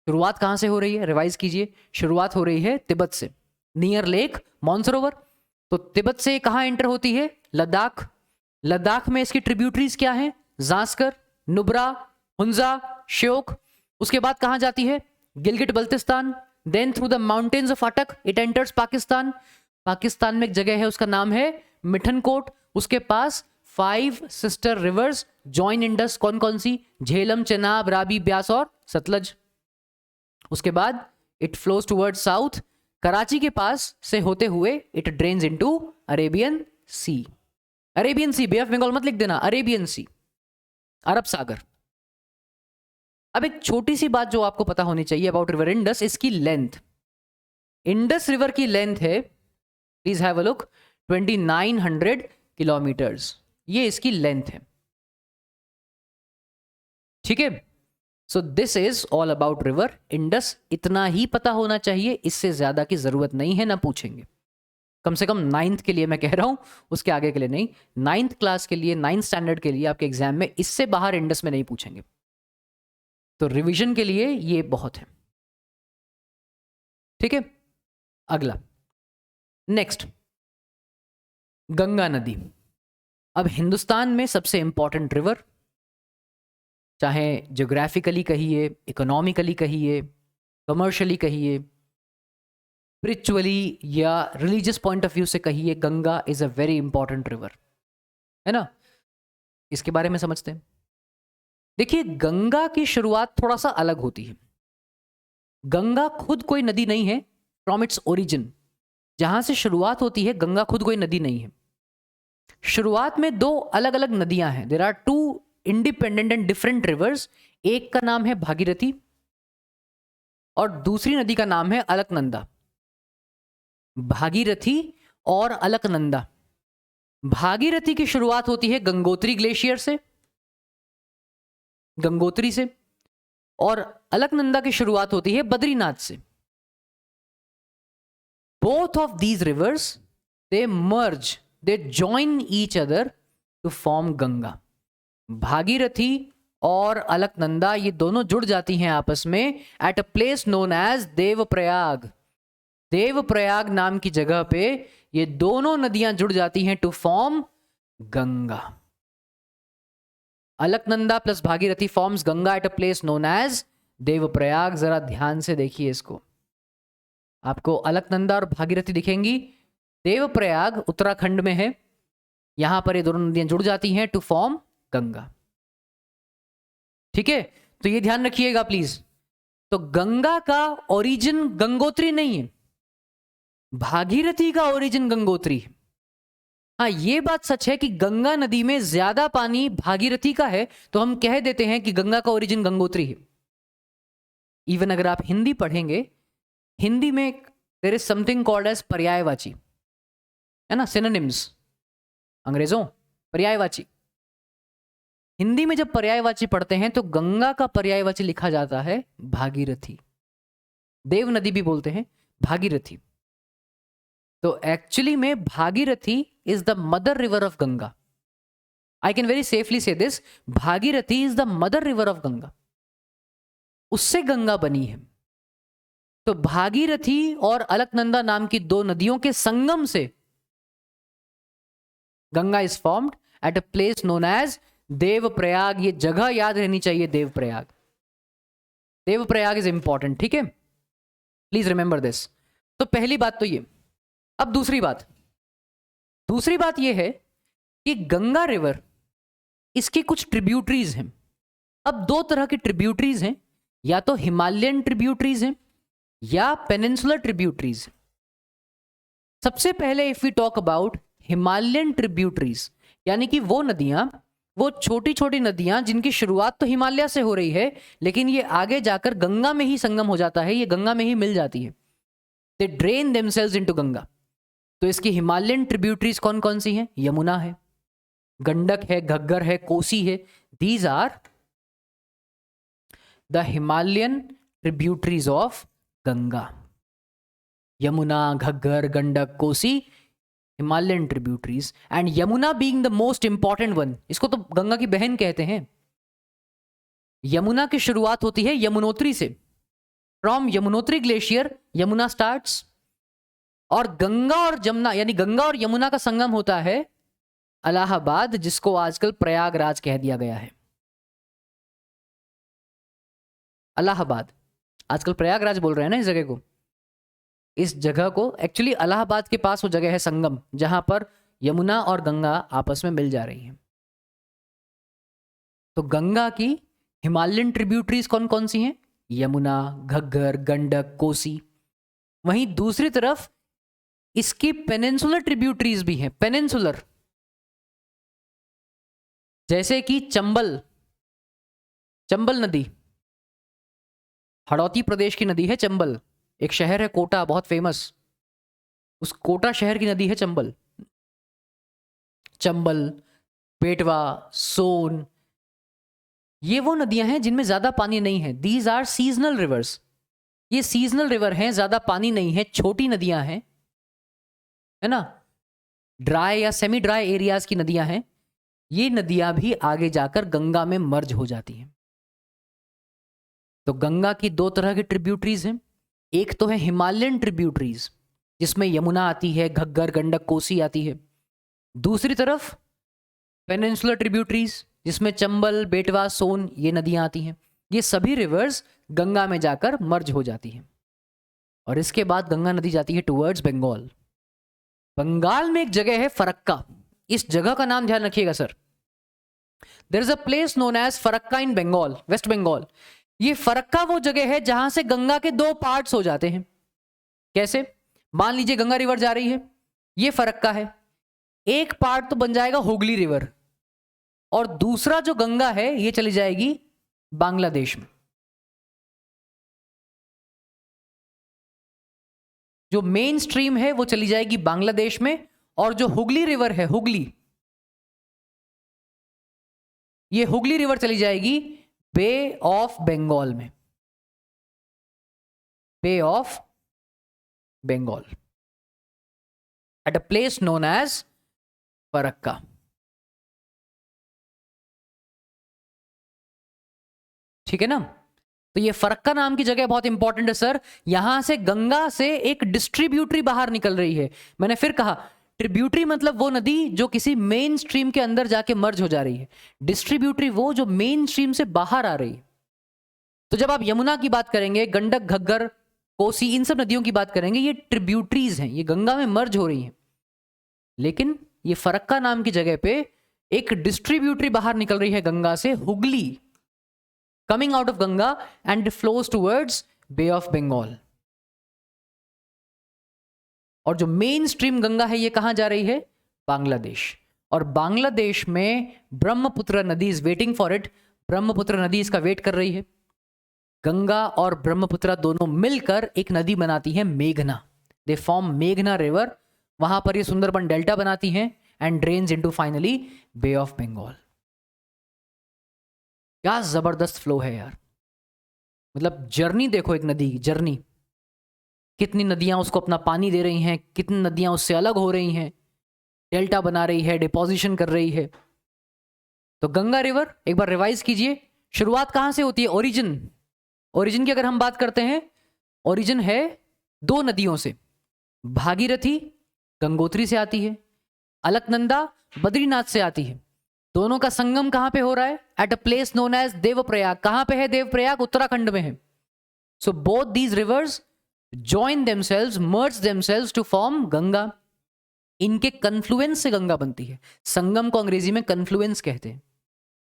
शुरुआत कहां से हो रही है? रिवाइज कीजिए। शुरुआत हो रही है तिब्बत से, नियर लेक मानसरोवर। तो तिब्बत से कहां एंटर होती है? लद्दाख। लद्दाख में इसकी ट्रिब्यूटरीज क्या हैं? जास्कर, नुब्रा, हुंजा, श्योक। उसके बाद कहां जाती है? Gilgit Baltistan. Then through the mountains of Attock it enters Pakistan. Pakistan में एक जगह है, उसका नाम है मिठनकोट। उसके पास 5 सिस्टर रिवर्स जॉइन इंडस। कौन कौन सी? झेलम, चेनाब, रावी, ब्यास और सतलज। उसके बाद it flows toward south, Karachi के पास से होते हुए it drains into Arabian Sea. Arabian Sea, Bay of Bengal मत लिख देना, अरेबियन सी, अरब सागर। अब एक छोटी सी बात जो आपको पता होनी चाहिए अबाउट रिवर इंडस, इसकी लेंथ। इंडस रिवर की लेंथ है, please have a look, 2900 kilometres. ये इसकी लेंथ है। ठीक है। So this is all about river Indus. इतना ही पता होना चाहिए, इससे ज्यादा की जरूरत नहीं है, ना पूछेंगे। कम से कम 9th के लिए मैं कह रहा हूं, उसके आगे के लिए नहीं। 9th क्लास के लिए, 9th स्टैंडर्ड के लिए आपके एग्जाम में इससे बाहर इंडस में नहीं पूछेंगे। तो रिवीजन के लिए ये बहुत है। ठीक है। अगला, नेक्स्ट, गंगा नदी। अब हिंदुस्तान में सबसे इंपॉर्टेंट रिवर, चाहे ज्योग्राफिकली कहिए, इकोनॉमिकली कहिए, कमर्शियली कहिए, स्पिरिचुअली या रिलीजियस पॉइंट ऑफ व्यू से कहिए, Ganga is a very important river, है ना। इसके बारे में समझते हैं। देखिए, गंगा की शुरुआत थोड़ा सा अलग होती है। गंगा खुद कोई नदी नहीं है। फ्रॉम इट्स ओरिजिन, जहां से शुरुआत होती है, गंगा खुद कोई नदी नहीं है। शुरुआत में 2 अलग अलग नदियां हैं। There are 2 independent and different rivers. एक का नाम है भागीरथी और दूसरी नदी का नाम है अलकनंदा। भागीरथी और अलकनंदा। भागीरथी की शुरुआत होती है गंगोत्री ग्लेशियर से, गंगोत्री से, और अलकनंदा की शुरुआत होती है बद्रीनाथ से। Both of these rivers they merge, they join each other to form Ganga. Bhagirathi और अलकनंदा ये दोनों जुड़ जाती हैं आपस में at a place known as Devprayag. Devprayag नाम की जगह पे ये दोनों नदियां जुड़ जाती हैं to form Ganga. Alaknanda plus Bhagirathi forms Ganga at a place known as Devprayag. जरा ध्यान से देखिए इसको, आपको अलकनंदा और भागीरथी दिखेंगी। देवप्रयाग उत्तराखंड में है, यहां पर ये दोनों नदियां जुड़ जाती हैं टू फॉर्म गंगा। ठीक है, तो ये ध्यान रखिएगा प्लीज। तो गंगा का ओरिजिन गंगोत्री नहीं है, भागीरथी का ओरिजिन गंगोत्री है। हाँ, ये बात सच है कि गंगा नदी में ज्यादा पानी भागीरथी का है, तो हम कह देते हैं कि गंगा का ओरिजिन गंगोत्री है। इवन अगर आप हिंदी पढ़ेंगे, हिंदी में there is something called as पर्यायवाची, है ना, सिनोनिम्स, अंग्रेजों पर्यायवाची। हिंदी में जब पर्यायवाची पढ़ते हैं तो गंगा का पर्यायवाची लिखा जाता है भागीरथी। देव नदी भी बोलते हैं भागीरथी। तो एक्चुअली में Bhagirathi is the mother river of Ganga. I can very safely say this, Bhagirathi is the mother river of Ganga. उससे गंगा बनी है। तो भागीरथी और अलकनंदा नाम की दो नदियों के संगम से Ganga is formed at a place known as Devprayag. ये जगह याद रहनी चाहिए, देवप्रयाग। देवप्रयाग इज इंपॉर्टेंट, ठीक है, प्लीज रिमेंबर दिस। तो पहली बात तो ये। अब दूसरी बात यह है कि गंगा रिवर, इसकी कुछ ट्रिब्यूटरीज हैं। अब दो तरह की ट्रिब्यूटरीज हैं, या तो हिमालयन ट्रिब्यूटरीज हैं या पेनिनसुलर ट्रिब्यूटरीज। सबसे पहले if we talk about Himalayan tributaries, यानी कि वो नदियां, वो छोटी छोटी नदियां जिनकी शुरुआत तो हिमालय से हो रही है, लेकिन ये आगे जाकर गंगा में ही संगम हो जाता है, ये गंगा में ही मिल जाती है। दे ड्रेन देमसेल्व्स इनटू गंगा। तो इसकी हिमालयन ट्रिब्यूटरीज कौन कौन सी हैं? यमुना है, गंडक है, घग्गर है, कोसी है। These are the Himalayan tributaries of Ganga. Yamuna, Ghaggar, Gandak, Kosi, Himalayan tributaries. And Yamuna being the most important one, इसको तो गंगा की बहन कहते हैं। यमुना की शुरुआत होती है यमुनोत्री से। From Yamunotri glacier Yamuna starts, और गंगा और जमुना, यानी गंगा और यमुना का संगम होता है इलाहाबाद, जिसको आजकल प्रयागराज कह दिया गया है। इलाहाबाद, आजकल प्रयागराज बोल रहे हैं ना इस जगह को। इस जगह को एक्चुअली इलाहाबाद के पास वो जगह है संगम, जहां पर यमुना और गंगा आपस में मिल जा रही हैं। तो गंगा की हिमालयन ट्रिब्यूटरीज कौन कौन सी हैं? यमुना, घग्गर, गंडक, कोसी। वहीं दूसरी तरफ इसकी पेनिनसुलर ट्रिब्यूटरीज भी हैं। पेनिनसुलर, जैसे कि चंबल, चंबल नदी, हड़ौती प्रदेश की नदी है चंबल। एक शहर है कोटा, बहुत फेमस, उस कोटा शहर की नदी है चंबल। चंबल, बेटवा, सोन, ये वो नदियां हैं जिनमें ज्यादा पानी नहीं है। These are seasonal rivers. ये सीजनल रिवर हैं, ज्यादा पानी नहीं है, छोटी नदियां हैं, है ना, ड्राई या सेमी ड्राई एरियाज की नदियां हैं। ये नदियां भी आगे जाकर गंगा में मर्ज हो जाती हैं। तो गंगा की दो तरह की ट्रिब्यूटरीज हैं। एक तो है हिमालयन ट्रिब्यूटरीज, जिसमें यमुना आती है, घग्गर, गंडक, कोसी आती है। दूसरी तरफ पेनिनसुलर ट्रिब्यूटरीज, जिसमें चंबल, बेटवा, सोन, ये नदियां आती हैं। ये सभी रिवर्स गंगा में जाकर मर्ज हो जाती हैं। और इसके बाद गंगा नदी जाती है टुवर्ड्स बंगाल। बंगाल में एक जगह है फरक्का। इस जगह का नाम ध्यान रखिएगा sir. There is a place known as Farakka in Bengal, West Bengal. ये फरक्का वो जगह है जहां से गंगा के दो पार्ट्स हो जाते हैं। कैसे? मान लीजिए गंगा रिवर जा रही है, ये फरक्का है, एक पार्ट तो बन जाएगा हुगली रिवर, और दूसरा जो गंगा है ये चली जाएगी बांग्लादेश में। जो मेन स्ट्रीम है वो चली जाएगी बांग्लादेश में, और जो हुगली रिवर है, हुगली, ये हुगली रिवर चली जाएगी बे ऑफ बंगाल में। Bay of Bengal at a place known as Farakka. ठीक है ना? तो ये फरक्का नाम की जगह बहुत इंपॉर्टेंट है सर। यहां से गंगा से एक डिस्ट्रीब्यूटरी बाहर निकल रही है। मैंने फिर कहा, ट्रिब्यूटरी मतलब वो नदी जो किसी मेन स्ट्रीम के अंदर जाके मर्ज हो जा रही है। डिस्ट्रीब्यूटरी वो जो मेन स्ट्रीम से बाहर आ रही है। तो जब आप यमुना की बात करेंगे, गंडक, घग्गर, कोसी, इन सब नदियों की बात करेंगे, ये ट्रिब्यूटरीज हैं, ये गंगा में मर्ज हो रही हैं। लेकिन ये फरक्का नाम की जगह पे एक डिस्ट्रीब्यूटरी बाहर निकल रही है गंगा से, Hooghly, coming out of Ganga, and it flows towards Bay of Bengal. और जो मेन स्ट्रीम गंगा है ये कहां जा रही है? बांग्लादेश। और बांग्लादेश में ब्रह्मपुत्र नदी is waiting for it, Brahmaputra नदी इसका वेट कर रही है। गंगा और ब्रह्मपुत्र दोनों मिलकर एक नदी बनाती है मेघना, दे फॉर्म मेघना रिवर। वहां पर ये सुंदरबन डेल्टा बनाती हैं and drains into finally Bay of Bengal. क्या जबरदस्त फ्लो है यार, मतलब जर्नी देखो, एक नदी की जर्नी, कितनी नदियां उसको अपना पानी दे रही हैं, कितनी नदियां उससे अलग हो रही हैं, डेल्टा बना रही है, डिपोजिशन कर रही है। तो गंगा रिवर एक बार रिवाइज कीजिए, शुरुआत कहां से होती है? ओरिजिन, ओरिजिन की अगर हम बात करते हैं, ओरिजिन है दो नदियों से, भागीरथी गंगोत्री से आती है, अलकनंदा बद्रीनाथ से आती है। दोनों का संगम कहां पे हो रहा है? At a place known as Devprayag. कहां पे है देवप्रयाग? उत्तराखंड में है। So both these rivers join themselves, merge themselves to form Ganga. इनके कन्फ्लुएंस से गंगा बनती है। संगम को अंग्रेजी में कन्फ्लुएंस कहते हैं,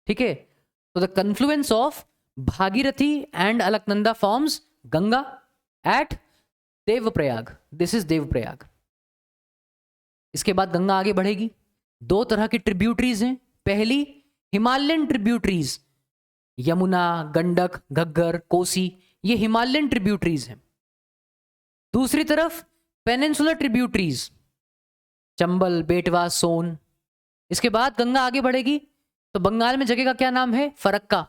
ठीक है। तो the confluence of Bhagirathi and Alaknanda forms Ganga at Devprayag, this is Devprayag. इसके बाद गंगा आगे बढ़ेगी। दो तरह की ट्रिब्यूटरीज हैं, पहली हिमालयन ट्रिब्यूटरीज, यमुना, गंडक, घग्गर, कोसी, ये हिमालयन ट्रिब्यूटरीज हैं। दूसरी तरफ पेनिनसुलर ट्रिब्यूटरीज, चंबल, बेटवा, सोन। इसके बाद गंगा आगे बढ़ेगी तो बंगाल में जगह का क्या नाम है? फरक्का।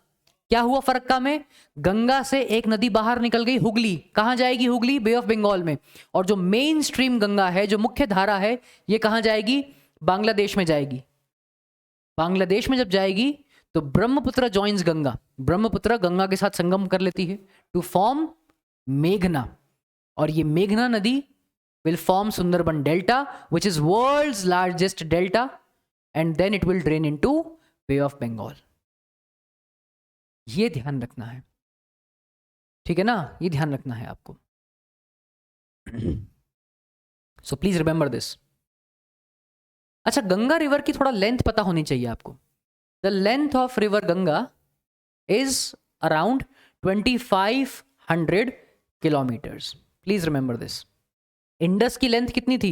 क्या हुआ फरक्का में? गंगा से एक नदी बाहर निकल गई, हुगली। कहां जाएगी हुगली? बे ऑफ बंगाल में। और जो मेन स्ट्रीम गंगा है, जो मुख्य धारा है, ये कहां जाएगी? बांग्लादेश में जाएगी। बांग्लादेश में जब जाएगी तो ब्रह्मपुत्र जॉइंस गंगा, ब्रह्मपुत्र गंगा के साथ संगम कर लेती है टू फॉर्म मेघना। और ये मेघना नदी will form Sundarban Delta, which is world's largest delta, and then it will drain into Bay of Bengal. ये ध्यान रखना है, ठीक है ना, ये ध्यान रखना है आपको। So please remember this. अच्छा, गंगा रिवर की थोड़ा लेंथ पता होनी चाहिए आपको। The length of river Ganga is around 2500 kilometers. Please remember this. Indus की लेंथ कितनी थी?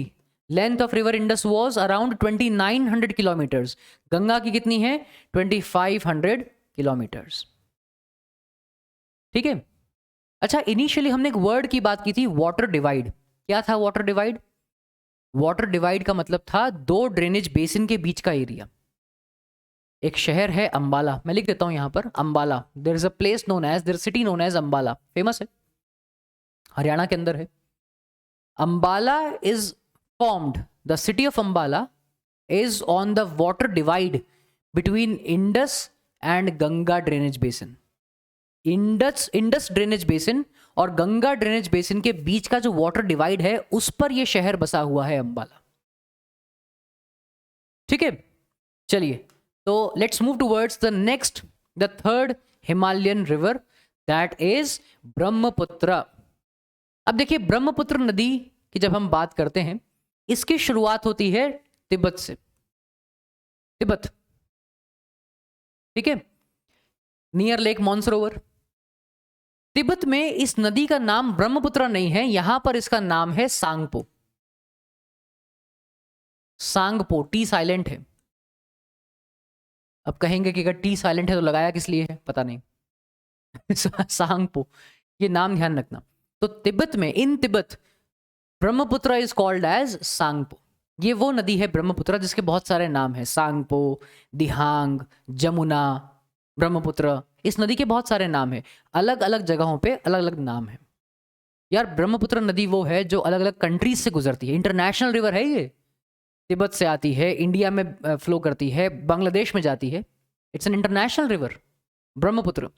Length of river Indus was around 2900 kilometres. Ganga की कितनी है? 2500 किलोमीटर्स, ठीक है। अच्छा, इनिशियली हमने एक वर्ड की बात की थी, वाटर डिवाइड। क्या था वाटर डिवाइड? वाटर डिवाइड का मतलब था दो ड्रेनेज बेसिन के बीच का एरिया। एक शहर है अंबाला, मैं लिख देता हूं यहां पर, Ambala. There is a place known as, there city known as Ambala, famous है, हरियाणा के अंदर है। Ambala is formed, the city of Ambala is on the water divide between Indus and Ganga drainage basin. Indus drainage basin और Ganga drainage basin के बीच का जो water divide है, उस पर यह शहर बसा हुआ है अंबाला, ठीक है। चलिए, तो let's move towards the next, the third Himalayan river, that is Brahmaputra. अब देखिए, ब्रह्मपुत्र नदी की जब हम बात करते हैं, इसकी शुरुआत होती है तिब्बत से, तिब्बत, ठीक है, नियर लेक मानसरोवर। तिब्बत में इस नदी का नाम ब्रह्मपुत्र नहीं है, यहां पर इसका नाम है सांगपो। सांगपो, टी साइलेंट है। अब कहेंगे कि अगर टी साइलेंट है तो लगाया किस लिए है? पता नहीं। सांगपो, ये नाम ध्यान रखना। तो तिब्बत में, in Tibet, Brahmaputra is called as Tsangpo. ये वो नदी है ब्रह्मपुत्र जिसके बहुत सारे नाम हैं, सांगपो, दिहांग, जमुना, ब्रह्मपुत्र। इस नदी के बहुत सारे नाम हैं, अलग अलग जगहों पे अलग अलग नाम है। यार, ब्रह्मपुत्र नदी वो है जो अलग अलग कंट्रीज से गुजरती है, इंटरनेशनल रिवर है ये। तिब्बत से आती है, इंडिया में फ्लो करती है, बांग्लादेश में जाती है। It's an international river Brahmaputra.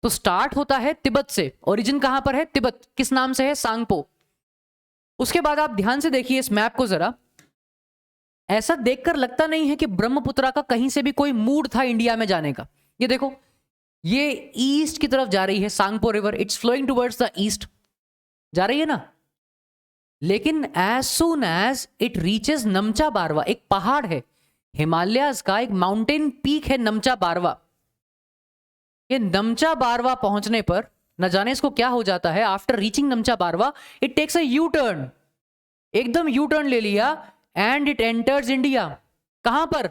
तो स्टार्ट होता है तिब्बत से, ओरिजिन कहां पर है? तिब्बत। किस नाम से है? सांगपो। उसके बाद आप ध्यान से देखिए इस मैप को जरा, ऐसा देखकर लगता नहीं है कि ब्रह्मपुत्र का कहीं से भी कोई मूड था इंडिया में जाने का। ये देखो, ये ईस्ट की तरफ जा रही है, Tsangpo river, it's flowing towards the east, जा रही है ना। लेकिन as soon as it reaches Namcha Barwa, एक पहाड़ है हिमालयाज का, एक माउंटेन पीक है नमचा बारवा। ये नमचा बारवा पहुंचने पर न जाने इसको क्या हो जाता है, after reaching Namcha Barwa it takes a U turn, एकदम यू टर्न ले लिया एंड इट एंटर्स इंडिया। कहां पर?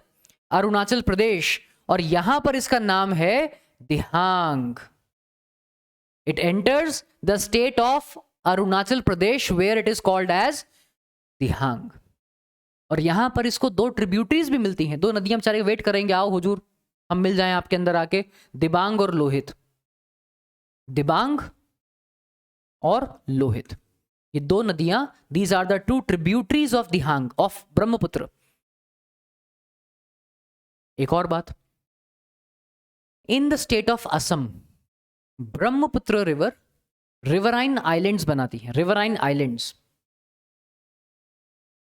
अरुणाचल प्रदेश। और यहां पर इसका नाम है Dihang. It enters the state of Arunachal Pradesh where it is called as Dihang. और यहां पर इसको दो ट्रिब्यूटरीज भी मिलती हैं, दो नदियां बेचारे वेट करेंगे, आओ हुजूर हम मिल जाएं आपके अंदर आके, दिबांग और लोहित। दिबांग और लोहित, ये दो नदियां, these are the two tributaries of Dihang of Brahmaputra. एक और बात, in the state of Assam Brahmaputra river riverine islands बनाती है। रिवराइन आइलैंड्स,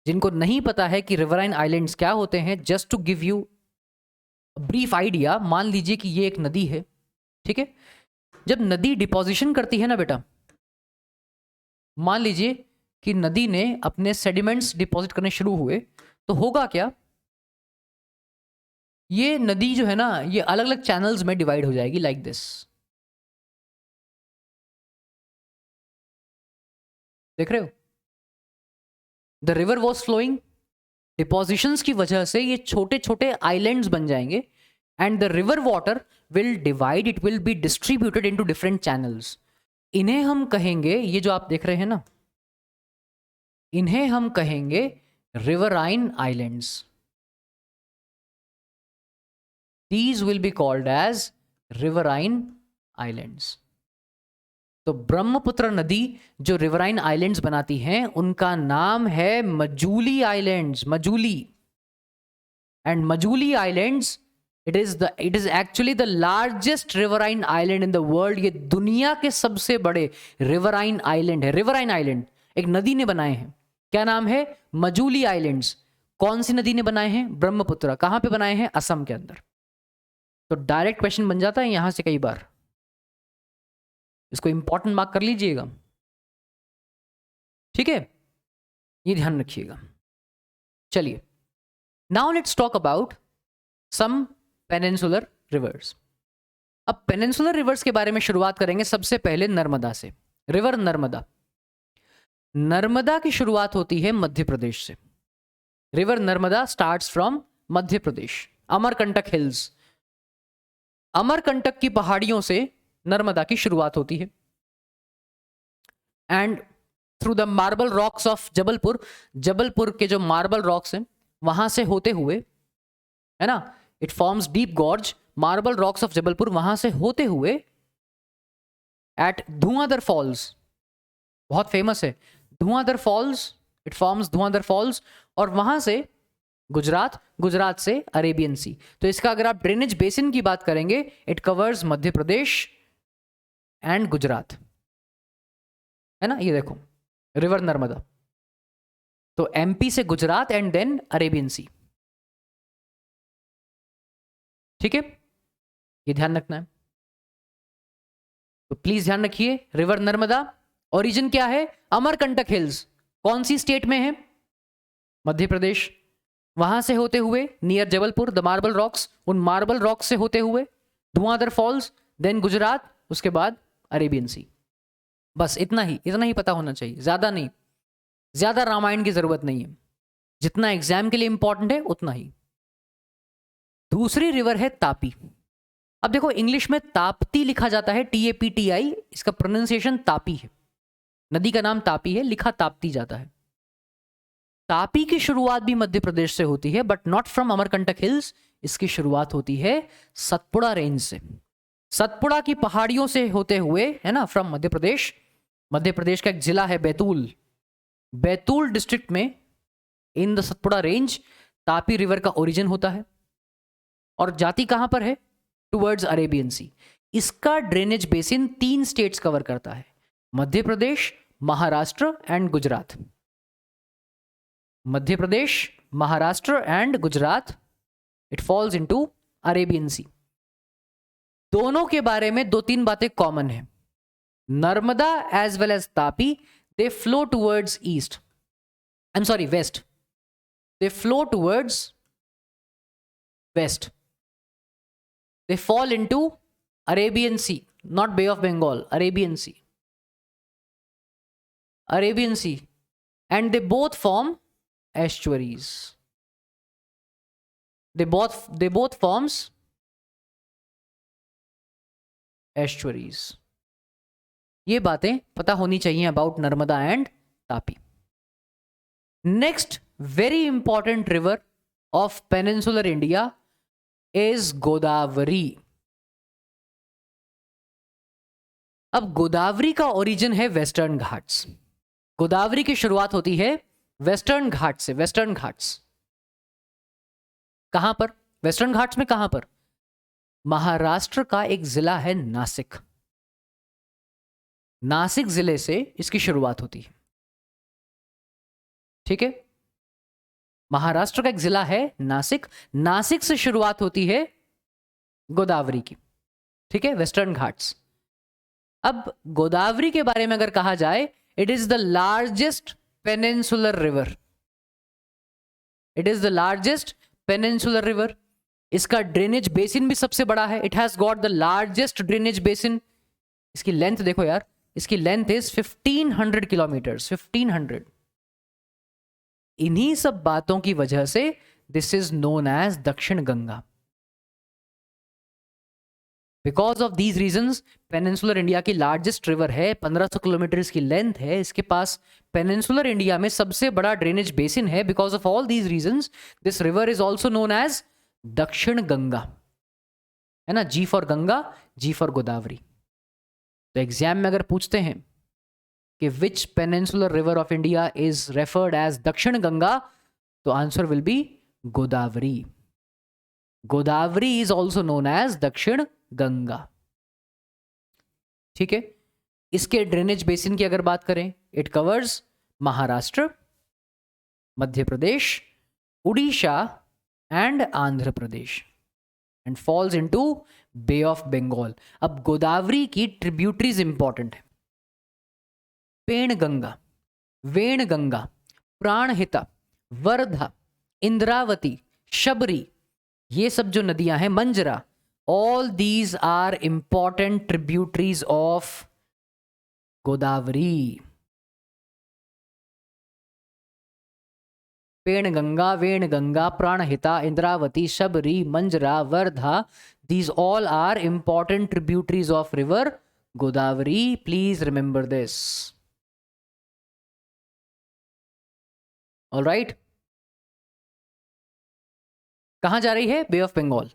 जिनको नहीं पता है कि रिवराइन आइलैंड्स क्या होते हैं, just to give you brief idea, मान लीजिए कि ये एक नदी है, ठीक है। जब नदी डिपोजिशन करती है ना बेटा, मान लीजिए कि नदी ने अपने सेडिमेंट्स डिपॉजिट करने शुरू हुए, तो होगा क्या, ये नदी जो है ना, ये अलग अलग चैनल्स में डिवाइड हो जाएगी, लाइक दिस। देख रहे हो, the river was flowing, depositions की वजह से ये छोटे छोटे आइलैंड्स बन जाएंगे, and the river water will divide, it will be distributed into different channels. इन्हें हम कहेंगे, ये जो आप देख रहे हैं ना, इन्हें हम कहेंगे riverine islands. These will be called as riverine islands. तो ब्रह्मपुत्र नदी जो रिवराइन आइलैंड्स बनाती हैं, उनका नाम है Majuli islands, Majuli. And Majuli islands, it is actually the largest riverine island in the world. ये दुनिया के सबसे बड़े रिवराइन आइलैंड है। रिवराइन आइलैंड एक नदी ने बनाए हैं, क्या नाम है? मजूली आइलैंड्स। कौन सी नदी ने बनाए हैं? ब्रह्मपुत्र। कहां पे बनाए हैं? असम के अंदर। तो डायरेक्ट क्वेश्चन बन जाता है यहां से कई बार, इसको इंपॉर्टेंट मार्क कर लीजिएगा, ठीक है, ये ध्यान रखिएगा। चलिए, now let's talk about some peninsular rivers. अब पेनिनसुलर रिवर्स के बारे में शुरुआत करेंगे सबसे पहले नर्मदा से। रिवर नर्मदा, नर्मदा की शुरुआत होती है मध्य प्रदेश से। River Narmada starts from Madhya Pradesh, Amarkantak hills, Amarkantak की पहाड़ियों से नर्मदा की शुरुआत होती है। And through the marble rocks of Jabalpur, Jabalpur के जो मार्बल रॉक्स हैं वहां से होते हुए, है ना, it forms deep gorge, marble rocks of Jabalpur, वहां से होते हुए एट धुआंधर फॉल्स, बहुत फेमस है Dhuandhar falls, it forms Dhuandhar falls, और वहां से गुजरात, गुजरात से अरेबियन सी। तो इसका अगर आप ड्रेनेज बेसिन की बात करेंगे, it covers Madhya Pradesh and Gujarat, है ना। ये देखो रिवर नर्मदा, तो एमपी से गुजरात एंड देन अरेबियन सी, ठीक है, ये ध्यान रखना है। तो प्लीज ध्यान रखिए, रिवर नर्मदा ओरिजिन क्या है? अमरकंटक हिल्स। कौन सी स्टेट में है? मध्य प्रदेश। वहां से होते हुए near Jabalpur, the marble rocks, उन मार्बल रॉक्स से होते हुए धुआंधर फॉल्स, देन गुजरात, उसके बाद अरेबियन सी। बस इतना ही पता होना चाहिए, ज्यादा नहीं, ज्यादा रामायण की जरूरत नहीं है, जितना एग्जाम के लिए इंपॉर्टेंट है उतना ही। दूसरी रिवर है तापी। अब देखो इंग्लिश में ताप्ती लिखा जाता है, TAPTI, इसका प्रोनाउंसिएशन तापी है। नदी का नाम तापी है, लिखा ताप्ती जाता है। तापी की शुरुआत भी मध्य प्रदेश से होती है, but not from Amarkantak hills. इसकी शुरुआत होती है सतपुड़ा रेंज से, सतपुड़ा की पहाड़ियों से होते हुए, है ना, फ्रॉम मध्य प्रदेश। मध्य प्रदेश का एक जिला है बैतूल, बैतूल डिस्ट्रिक्ट में in the Satpura range Tapi river का ओरिजिन होता है, और जाती कहां पर है? Towards Arabian sea. इसका ड्रेनेज बेसिन 3 स्टेट्स कवर करता है, Madhya Pradesh, Maharashtra and Gujarat. Madhya Pradesh, Maharashtra and Gujarat, it falls into Arabian sea. दोनों के बारे में 2-3 बातें कॉमन है। Narmada as well as Tapi, they flow towards east, I am sorry west, they flow towards waste, they fall into Arabian Sea, not Bay of Bengal, Arabian Sea, Arabian Sea, and they both form estuaries. They both forms estuaries. ये बातें पता होनी चाहिए about Narmada and Tapi. Next very important river of peninsular India is Godavari. अब गोदावरी का origin है western Ghats. Godavari की शुरुआत होती है वेस्टर्न घाट से. वेस्टर्न घाट्स कहां पर? वेस्टर्न घाट्स में कहां पर? महाराष्ट्र का एक जिला है नासिक. नासिक जिले से इसकी शुरुआत होती है. ठीक है, महाराष्ट्र का एक जिला है नासिक. नासिक से शुरुआत होती है गोदावरी की. ठीक है, वेस्टर्न घाट्स. अब गोदावरी के बारे में अगर कहा जाए, it is the largest peninsular river. It is the largest peninsular river. इसका ड्रेनेज बेसिन भी सबसे बड़ा है. It has got the largest drainage basin. इसकी लेंथ देखो यार, इसकी लेंथ इज 1500 किलोमीटर्स. 1500. इन्हीं सब बातों की वजह से this is known as Dakshin Ganga. Because of these reasons peninsular India की लार्जेस्ट रिवर है. 1500 किलोमीटर इसकी लेंथ है. इसके पास पेनिनसुलर इंडिया में सबसे बड़ा ड्रेनेज बेसिन है. Because of all these reasons this river is also known as Dakshin Ganga. है ना, G for Ganga, G for Godavari. तो एग्जाम में अगर पूछते हैं कि which peninsular river of India is referred as Dakshin Ganga, तो answer will be Godavari. Godavari is also known as Dakshin Ganga. ठीक है, इसके ड्रेनेज बेसिन की अगर बात करें, it covers Maharashtra, Madhya Pradesh, Odisha and Andhra Pradesh and falls into Bay of Bengal. अब गोदावरी की ट्रिब्यूटरीज इंपॉर्टेंट है. पेणगंगा, वेणगंगा, प्राणहिता, वर्धा, इंद्रावती, शबरी, ये सब जो नदियां हैं, Manjra, all these are important tributaries of Godavari. Penganga, वेणगंगा, Pranahita, Indravati, Shabari, Manjra, Wardha, these all are important tributaries of river Godavari. Please remember this. All right. कहां जा रही है? Bay of Bengal.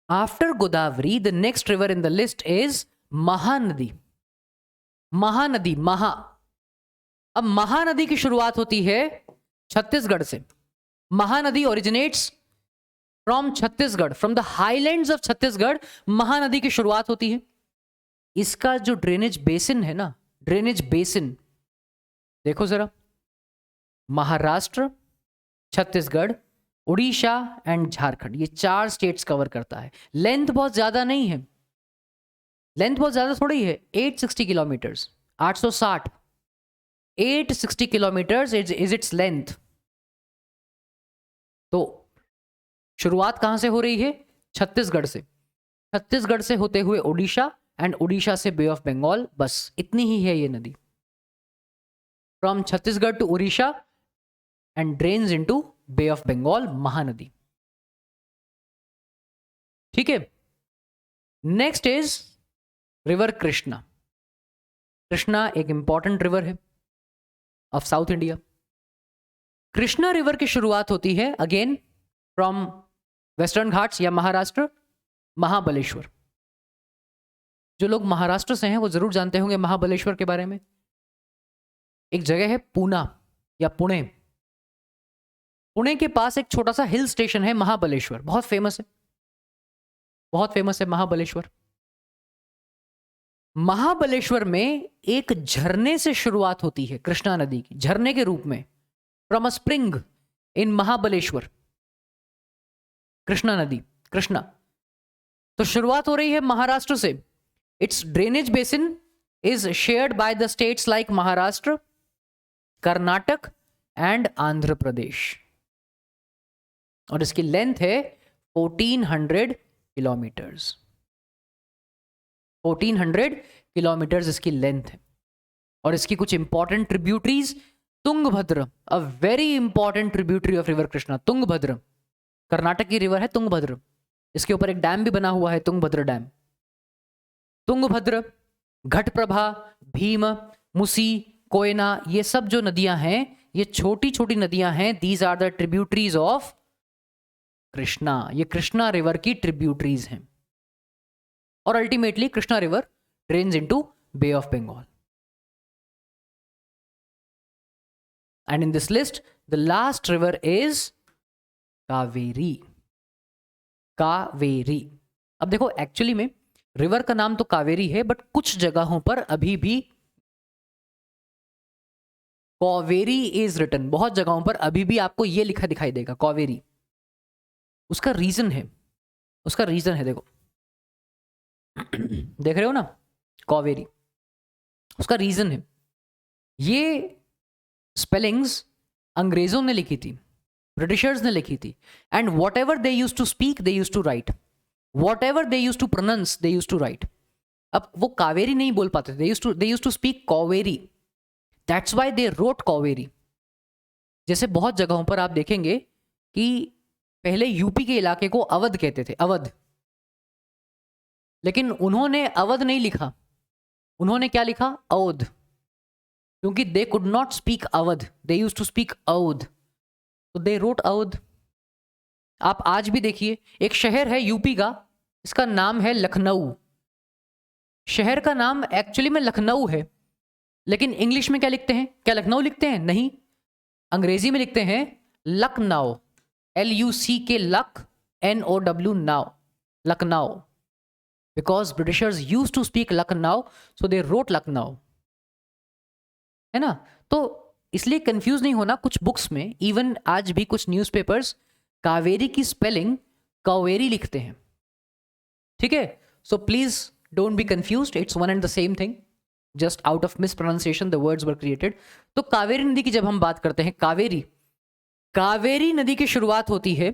After Godavari the next river in the list is Mahanadi. Mahanadi, Maha. अब महानदी की शुरुआत होती है छत्तीसगढ़ से. Mahanadi originates from Chhattisgarh, from the highlands of Chhattisgarh Mahanadi की शुरुआत होती है. इसका जो ड्रेनेज बेसिन है ना, ड्रेनेज बेसिन देखो जरा, महाराष्ट्र, छत्तीसगढ़, उड़ीसा एंड झारखंड, ये 4 स्टेट्स कवर करता है. लेंथ बहुत ज्यादा नहीं है. लेंथ बहुत ज्यादा थोड़ी है. 860 kilometres, 860, 860 kilometres is its length. तो शुरुआत कहां से हो रही है? छत्तीसगढ़ से. छत्तीसगढ़ से होते हुए उड़ीसा एंड उड़ीसा से बे ऑफ बंगाल. बस इतनी ही है ये नदी. From Chhattisgarh to Odisha and drains into Bay of Bengal, Mahanadi. ठीक है. Next is river Krishna. Krishna एक इंपॉर्टेंट रिवर है of South India. Krishna river की शुरुआत होती है अगेन फ्रॉम वेस्टर्न घाट्स या महाराष्ट्र, महाबलेश्वर. जो लोग महाराष्ट्र से हैं वो जरूर जानते होंगे महाबलेश्वर के बारे में. एक जगह है पूना या पुणे. पुणे के पास एक छोटा सा हिल स्टेशन है महाबलेश्वर. बहुत फेमस है, बहुत फेमस है महाबलेश्वर. महाबलेश्वर में एक झरने से शुरुआत होती है कृष्णा नदी की, झरने के रूप में, from a spring in Mahabaleshwar. Krishna नदी, कृष्णा. तो शुरुआत हो रही है महाराष्ट्र से. Its drainage basin is shared by the states like Maharashtra, Karnataka and Andhra Pradesh. और इसकी लेंथ है 1400 किलोमीटर्स. 1400 किलोमीटर्स इसकी लेंथ है. और इसकी कुछ important tributaries, Tungabhadra, a very important tributary of river Krishna, Tungabhadra, Karnataka की रिवर है तुंगभद्र, इसके ऊपर एक डैम भी बना हुआ है, तुंगभद्र डैम। तुंगभद्र, घटप्रभा, भीम, मुसी, कोयना, ये सब जो नदियां हैं ये छोटी छोटी नदियां हैं, these are the tributaries of Krishna, ये कृष्णा रिवर की ट्रिब्यूटरीज हैं। और ultimately Krishna river drains into Bay of Bengal. And in this list the last river is Kaveri. Kaveri, अब देखो एक्चुअली में रिवर का नाम तो कावेरी है, बट कुछ जगहों पर अभी भी कावेरी इज रिटन, बहुत जगहों पर अभी भी आपको यह लिखा दिखाई देगा कावेरी। उसका रीजन है, उसका रीजन है, देखो देख रहे हो ना, कावेरी, उसका रीजन है, ये स्पेलिंग्स अंग्रेजों ने लिखी थी, ब्रिटिशर्स ने लिखी थी, and whatever they use to speak they use to write, whatever they use to pronounce they use to write. अब वो कावेरी नहीं बोल पाते थे, they use to speak Cauvery, that's why they wrote Cauvery. जैसे बहुत जगहों पर आप देखेंगे कि पहले यूपी के इलाके को अवध कहते थे, अवध, लेकिन उन्होंने अवध नहीं लिखा, उन्होंने क्या लिखा, अवध, क्योंकि they could not speak Awadh, they use to speak Awadh, तो दे रोट अवध। आप आज भी देखिए एक शहर है यूपी का, इसका नाम है लखनऊ, शहर का नाम एक्चुअली में लखनऊ है, लेकिन इंग्लिश में क्या लिखते हैं, क्या लखनऊ लिखते हैं, नहीं, अंग्रेजी में लिखते हैं Lucknow, LUCK, luck, NOW, now, Lucknow, because Britishers use to speak Lucknow, so they wrote Lucknow, है ना। तो इसलिए कंफ्यूज नहीं होना, कुछ बुक्स में, इवन आज भी कुछ न्यूज़पेपर्स कावेरी की स्पेलिंग कावेरी लिखते हैं, ठीक है। So please don't be confused, it's one and the same thing, just out of mispronunciation the words were created. तो कावेरी नदी की जब हम बात करते हैं, कावेरी, कावेरी नदी की शुरुआत होती है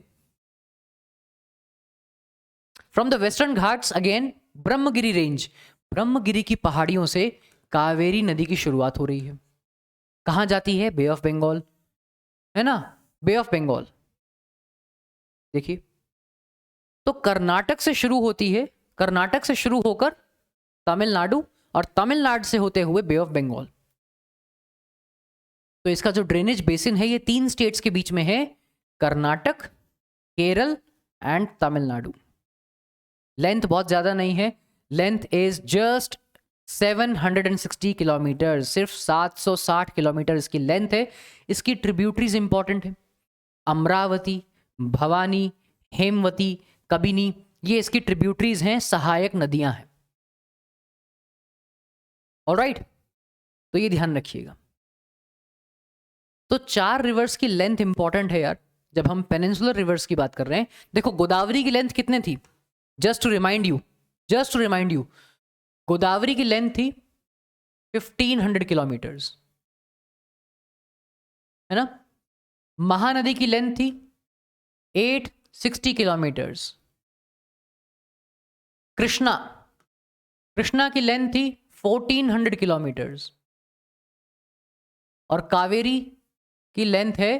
from the western Ghats, again Brahmagiri range, Brahmagiri की पहाड़ियों से कावेरी नदी की शुरुआत हो रही है। कहां जाती है, बे ऑफ बंगाल, है ना, बे ऑफ बंगाल। देखिए, तो कर्नाटक से शुरू होती है, कर्नाटक से शुरू होकर तमिलनाडु, और तमिलनाडु से होते हुए बे ऑफ बंगाल। तो इसका जो ड्रेनेज बेसिन है ये 3 स्टेट्स के बीच में है, कर्नाटक, केरल एंड तमिलनाडु। लेंथ बहुत ज्यादा नहीं है, लेंथ इज जस्ट 760 किलोमीटर, सिर्फ 760 किलोमीटर इसकी लेंथ है। इसकी ट्रिब्यूटरीज इंपॉर्टेंट है, अमरावती, भवानी, हेमवती, कबिनी, ये इसकी ट्रिब्यूटरीज हैं, सहायक नदियां हैं। ऑलराइट, तो ये ध्यान रखिएगा। तो 4 रिवर्स की लेंथ इंपॉर्टेंट है यार, जब हम पेनिनसुलर रिवर्स की बात कर रहे हैं। देखो गोदावरी की लेंथ कितने थी, just to remind you, Godavari की लेंथ थी 1500 किलोमीटर्स, है ना। महानदी की लेंथ थी 860 किलोमीटर्स। कृष्णा की लेंथ थी 1400 किलोमीटर्स, और कावेरी की लेंथ है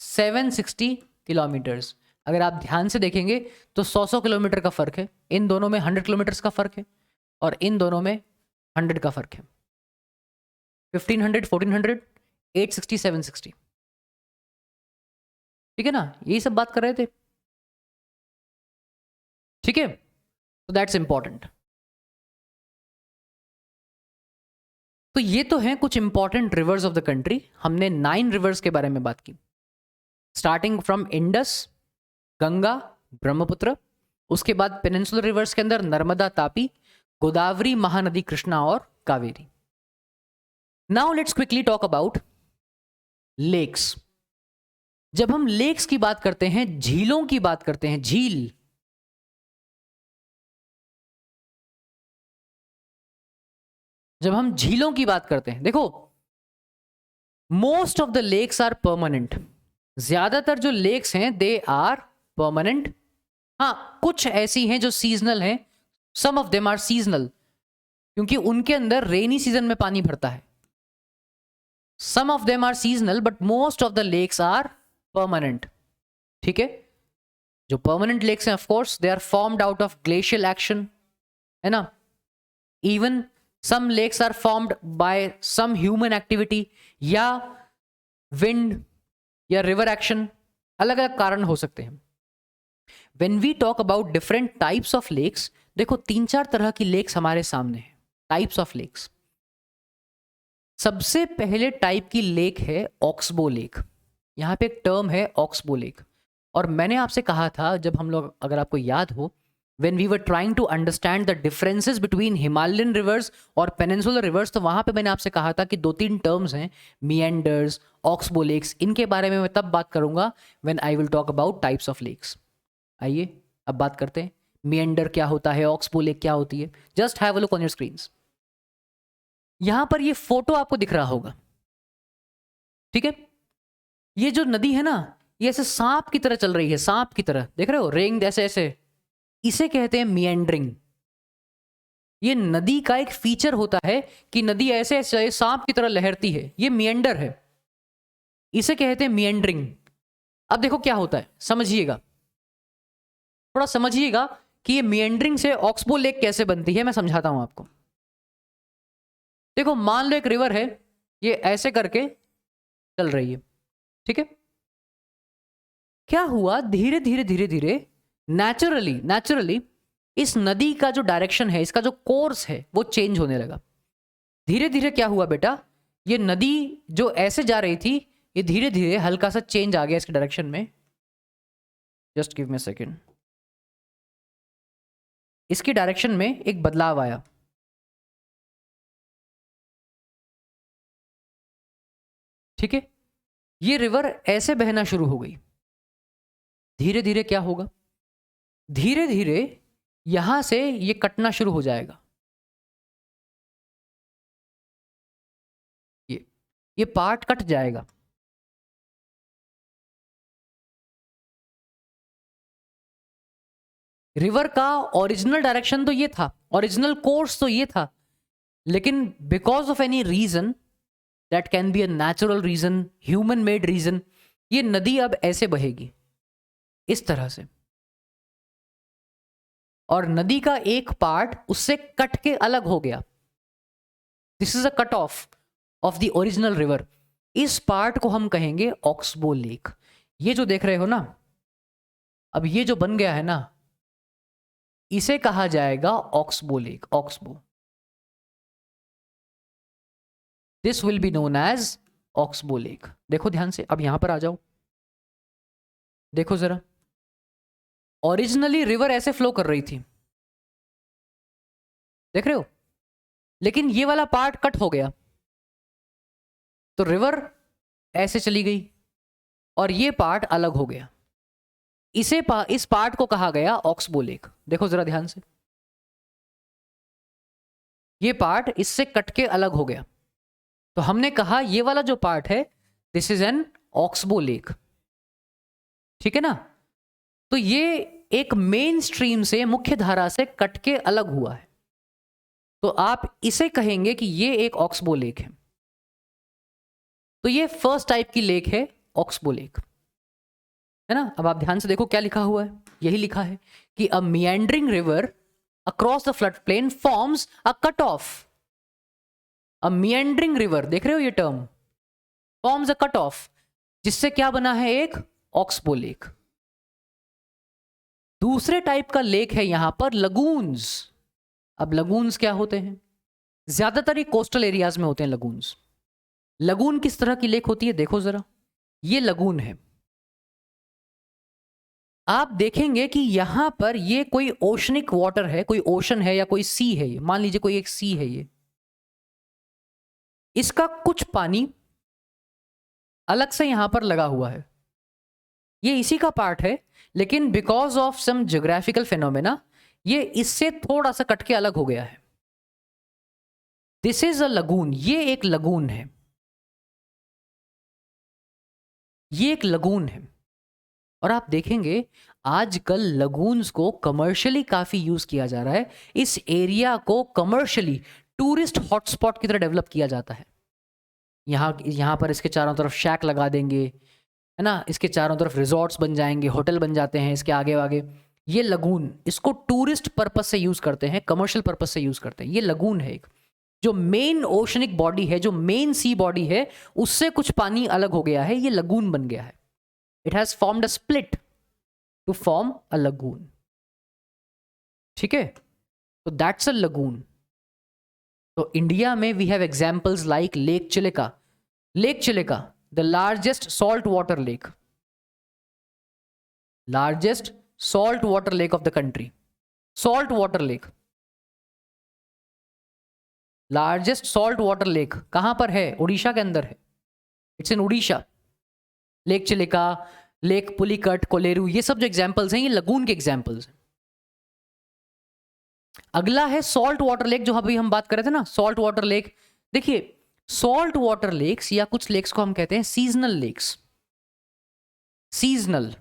760 किलोमीटर्स। अगर आप ध्यान से देखेंगे तो 100 किलोमीटर का फर्क है, इन दोनों में 100 किलोमीटर का फर्क है, और इन दोनों में 100 का फर्क है। 1500, 1400, 860, 760, ठीक है ना, यही सब बात कर रहे थे, ठीक है। तो दैट्स इंपॉर्टेंट। तो ये तो हैं कुछ important rivers of the country. हमने 9 रिवर्स के बारे में बात की, starting from Indus, Ganga, Brahmaputra, उसके बाद पेनिनसुलर रिवर्स के अंदर नर्मदा, तापी, गोदावरी, महानदी, कृष्णा और Kaveri. Now let's quickly talk about lakes. जब हम लेक्स की बात करते हैं, झीलों की बात करते हैं, झील, जब हम झीलों की बात करते हैं, देखो most of the lakes are permanent, ज्यादातर जो लेक्स हैं दे आर परमानेंट। हाँ, कुछ ऐसी हैं जो सीजनल हैं, some of them are seasonal, क्योंकि उनके अंदर रेनी सीजन में पानी भरता है, some of them are seasonal but most of the lakes are permanent. ठीक है, जो परमानेंट लेक्स हैं of course they are formed out of glacial action, है ना। Even some lakes are formed by some human activity या wind या river action, अलग अलग कारण हो सकते हैं। When we talk about different types of lakes, देखो 3-4 तरह की लेक्स हमारे सामने है, टाइप्स ऑफ लेक्स। सबसे पहले टाइप की लेक है ऑक्सबो लेक। यहां पे एक टर्म है ऑक्सबो लेक, और मैंने आपसे कहा था जब हम लोग, अगर आपको याद हो, when we were trying to understand the differences between Himalayan rivers और peninsular rivers, तो वहां पे मैंने आपसे कहा था कि 2-3 टर्म्स हैं, meanders, oxbow lakes, इनके बारे में मैं तब बात करूंगा when I will talk about types of lakes। आइए अब बात करते हैं, meander क्या होता है, oxbow lake क्या होती है। just have a look on your screens। यहां पर ये फोटो आपको दिख रहा होगा, ठीक है। ये जो नदी है ना, ये ऐसे सांप की तरह चल रही है, सांप की तरह, देख रहे हो, रेंग ऐसे ऐसे, इसे कहते हैं मिएंडरिंग। ये नदी का एक फीचर होता है कि नदी ऐसे ऐसे सांप की तरह लहरती है, ये मिएंडर है, इसे कहते हैं मिएंडरिंग। अब देखो क्या होता है, समझिएगा, थोड़ा समझिएगा कि ये मिएंडरिंग से ऑक्सबो लेक कैसे बनती है, मैं समझाता हूं आपको। देखो मान लो एक रिवर है, ये ऐसे करके चल रही है, ठीक है। क्या हुआ, धीरे धीरे धीरे धीरे नेचुरली इस नदी का जो डायरेक्शन है, इसका जो कोर्स है, वो चेंज होने लगा। धीरे धीरे क्या हुआ बेटा, ये नदी जो ऐसे जा रही थी, ये धीरे धीरे हल्का सा चेंज आ गया इसके डायरेक्शन में। Just give me a second, इसकी डायरेक्शन में एक बदलाव आया। ठीक है, ये रिवर ऐसे बहना शुरू हो गई। धीरे धीरे क्या होगा, धीरे धीरे यहां से ये कटना शुरू हो जाएगा। ये पार्ट कट जाएगा। रिवर का ओरिजिनल डायरेक्शन तो ये था, ओरिजिनल कोर्स तो ये था, लेकिन because of any reason, that can be a natural reason, human made reason, ये नदी अब ऐसे बहेगी इस तरह से, और नदी का एक पार्ट उससे कट के अलग हो गया। This is a cut of the original river. इस पार्ट को हम कहेंगे ऑक्सबो लेक। ये जो देख रहे हो ना, अब ये जो बन गया है ना, इसे कहा जाएगा oxbow lake, oxbow. This will be known as oxbow lake. देखो ध्यान से, अब यहां पर आ जाओ, देखो जरा, ओरिजिनली रिवर ऐसे फ्लो कर रही थी, देख रहे हो, लेकिन ये वाला पार्ट कट हो गया, तो रिवर ऐसे चली गई और ये पार्ट अलग हो गया। इस पार्ट को कहा गया ऑक्सबो लेक। देखो जरा ध्यान से, ये पार्ट इससे कट के अलग हो गया, तो हमने कहा ये वाला जो पार्ट है, this is an oxbow lake. ठीक है ना, तो ये एक मेन स्ट्रीम से, मुख्य धारा से कट के अलग हुआ है, तो आप इसे कहेंगे कि ये एक ऑक्सबो लेक है। तो ये फर्स्ट टाइप की लेक है, ऑक्सबो लेक, है ना। अब आप ध्यान से देखो क्या लिखा हुआ है, यही लिखा है कि a meandering river across the flood plain forms a cut off. A meandering river, देख रहे हो ये term, forms a cut off, जिससे क्या बना है, एक ऑक्सबो लेक। दूसरे टाइप का लेक है यहां पर लगून्स। अब लगून्स क्या होते हैं, ज्यादातर ये कोस्टल एरियाज में होते हैं लगून्स। लगून किस तरह की लेक होती है, देखो जरा, ये लगून है। आप देखेंगे कि यहां पर ये कोई ओशनिक वाटर है, कोई ओशन है या कोई सी है, ये मान लीजिए कोई एक सी है, ये इसका कुछ पानी अलग से यहां पर लगा हुआ है, ये इसी का पार्ट है, लेकिन because of some geographical phenomena ये इससे थोड़ा सा कट के अलग हो गया है। दिस इज अ लगून, ये एक लगून है, ये एक लगून है। और आप देखेंगे आजकल लगून्स को कमर्शियली काफी यूज किया जा रहा है। इस एरिया को कमर्शियली टूरिस्ट हॉटस्पॉट की तरह डेवलप किया जाता है। यहाँ पर इसके चारों तरफ शैक लगा देंगे, है ना, इसके चारों तरफ रिजॉर्ट्स बन जाएंगे, होटल बन जाते हैं इसके आगे आगे। ये लगून, इसको टूरिस्ट पर्पस से यूज़ करते हैं, कमर्शियल पर्पस से यूज़ करते हैं। ये लगून है एक, जो मेन ओशनिक बॉडी है, जो मेन सी बॉडी है, उससे कुछ पानी अलग हो गया है, ये लगून बन गया है। It has formed a split to form a lagoon. ठीक है, तो दैट्स अ लगून। तो इंडिया में we have examples like lake Chilika. Lake Chilika, the largest salt water lake, largest salt water lake of the country. Salt water lake, largest salt water lake कहां पर है? उड़ीसा के अंदर है। It's in Odisha. Lake Chilika, lake Pulicat, Kolleru, ये सब जो एग्जाम्पल्स हैं ये लगून के एग्जाम्पल्स हैं। अगला है सॉल्ट वाटर लेक, जो अभी हम बात कर रहे थे ना, सॉल्ट वाटर लेक। देखिए, सॉल्ट वाटर लेक्स या कुछ लेक्स को हम कहते हैं seasonal lakes. Seasonal,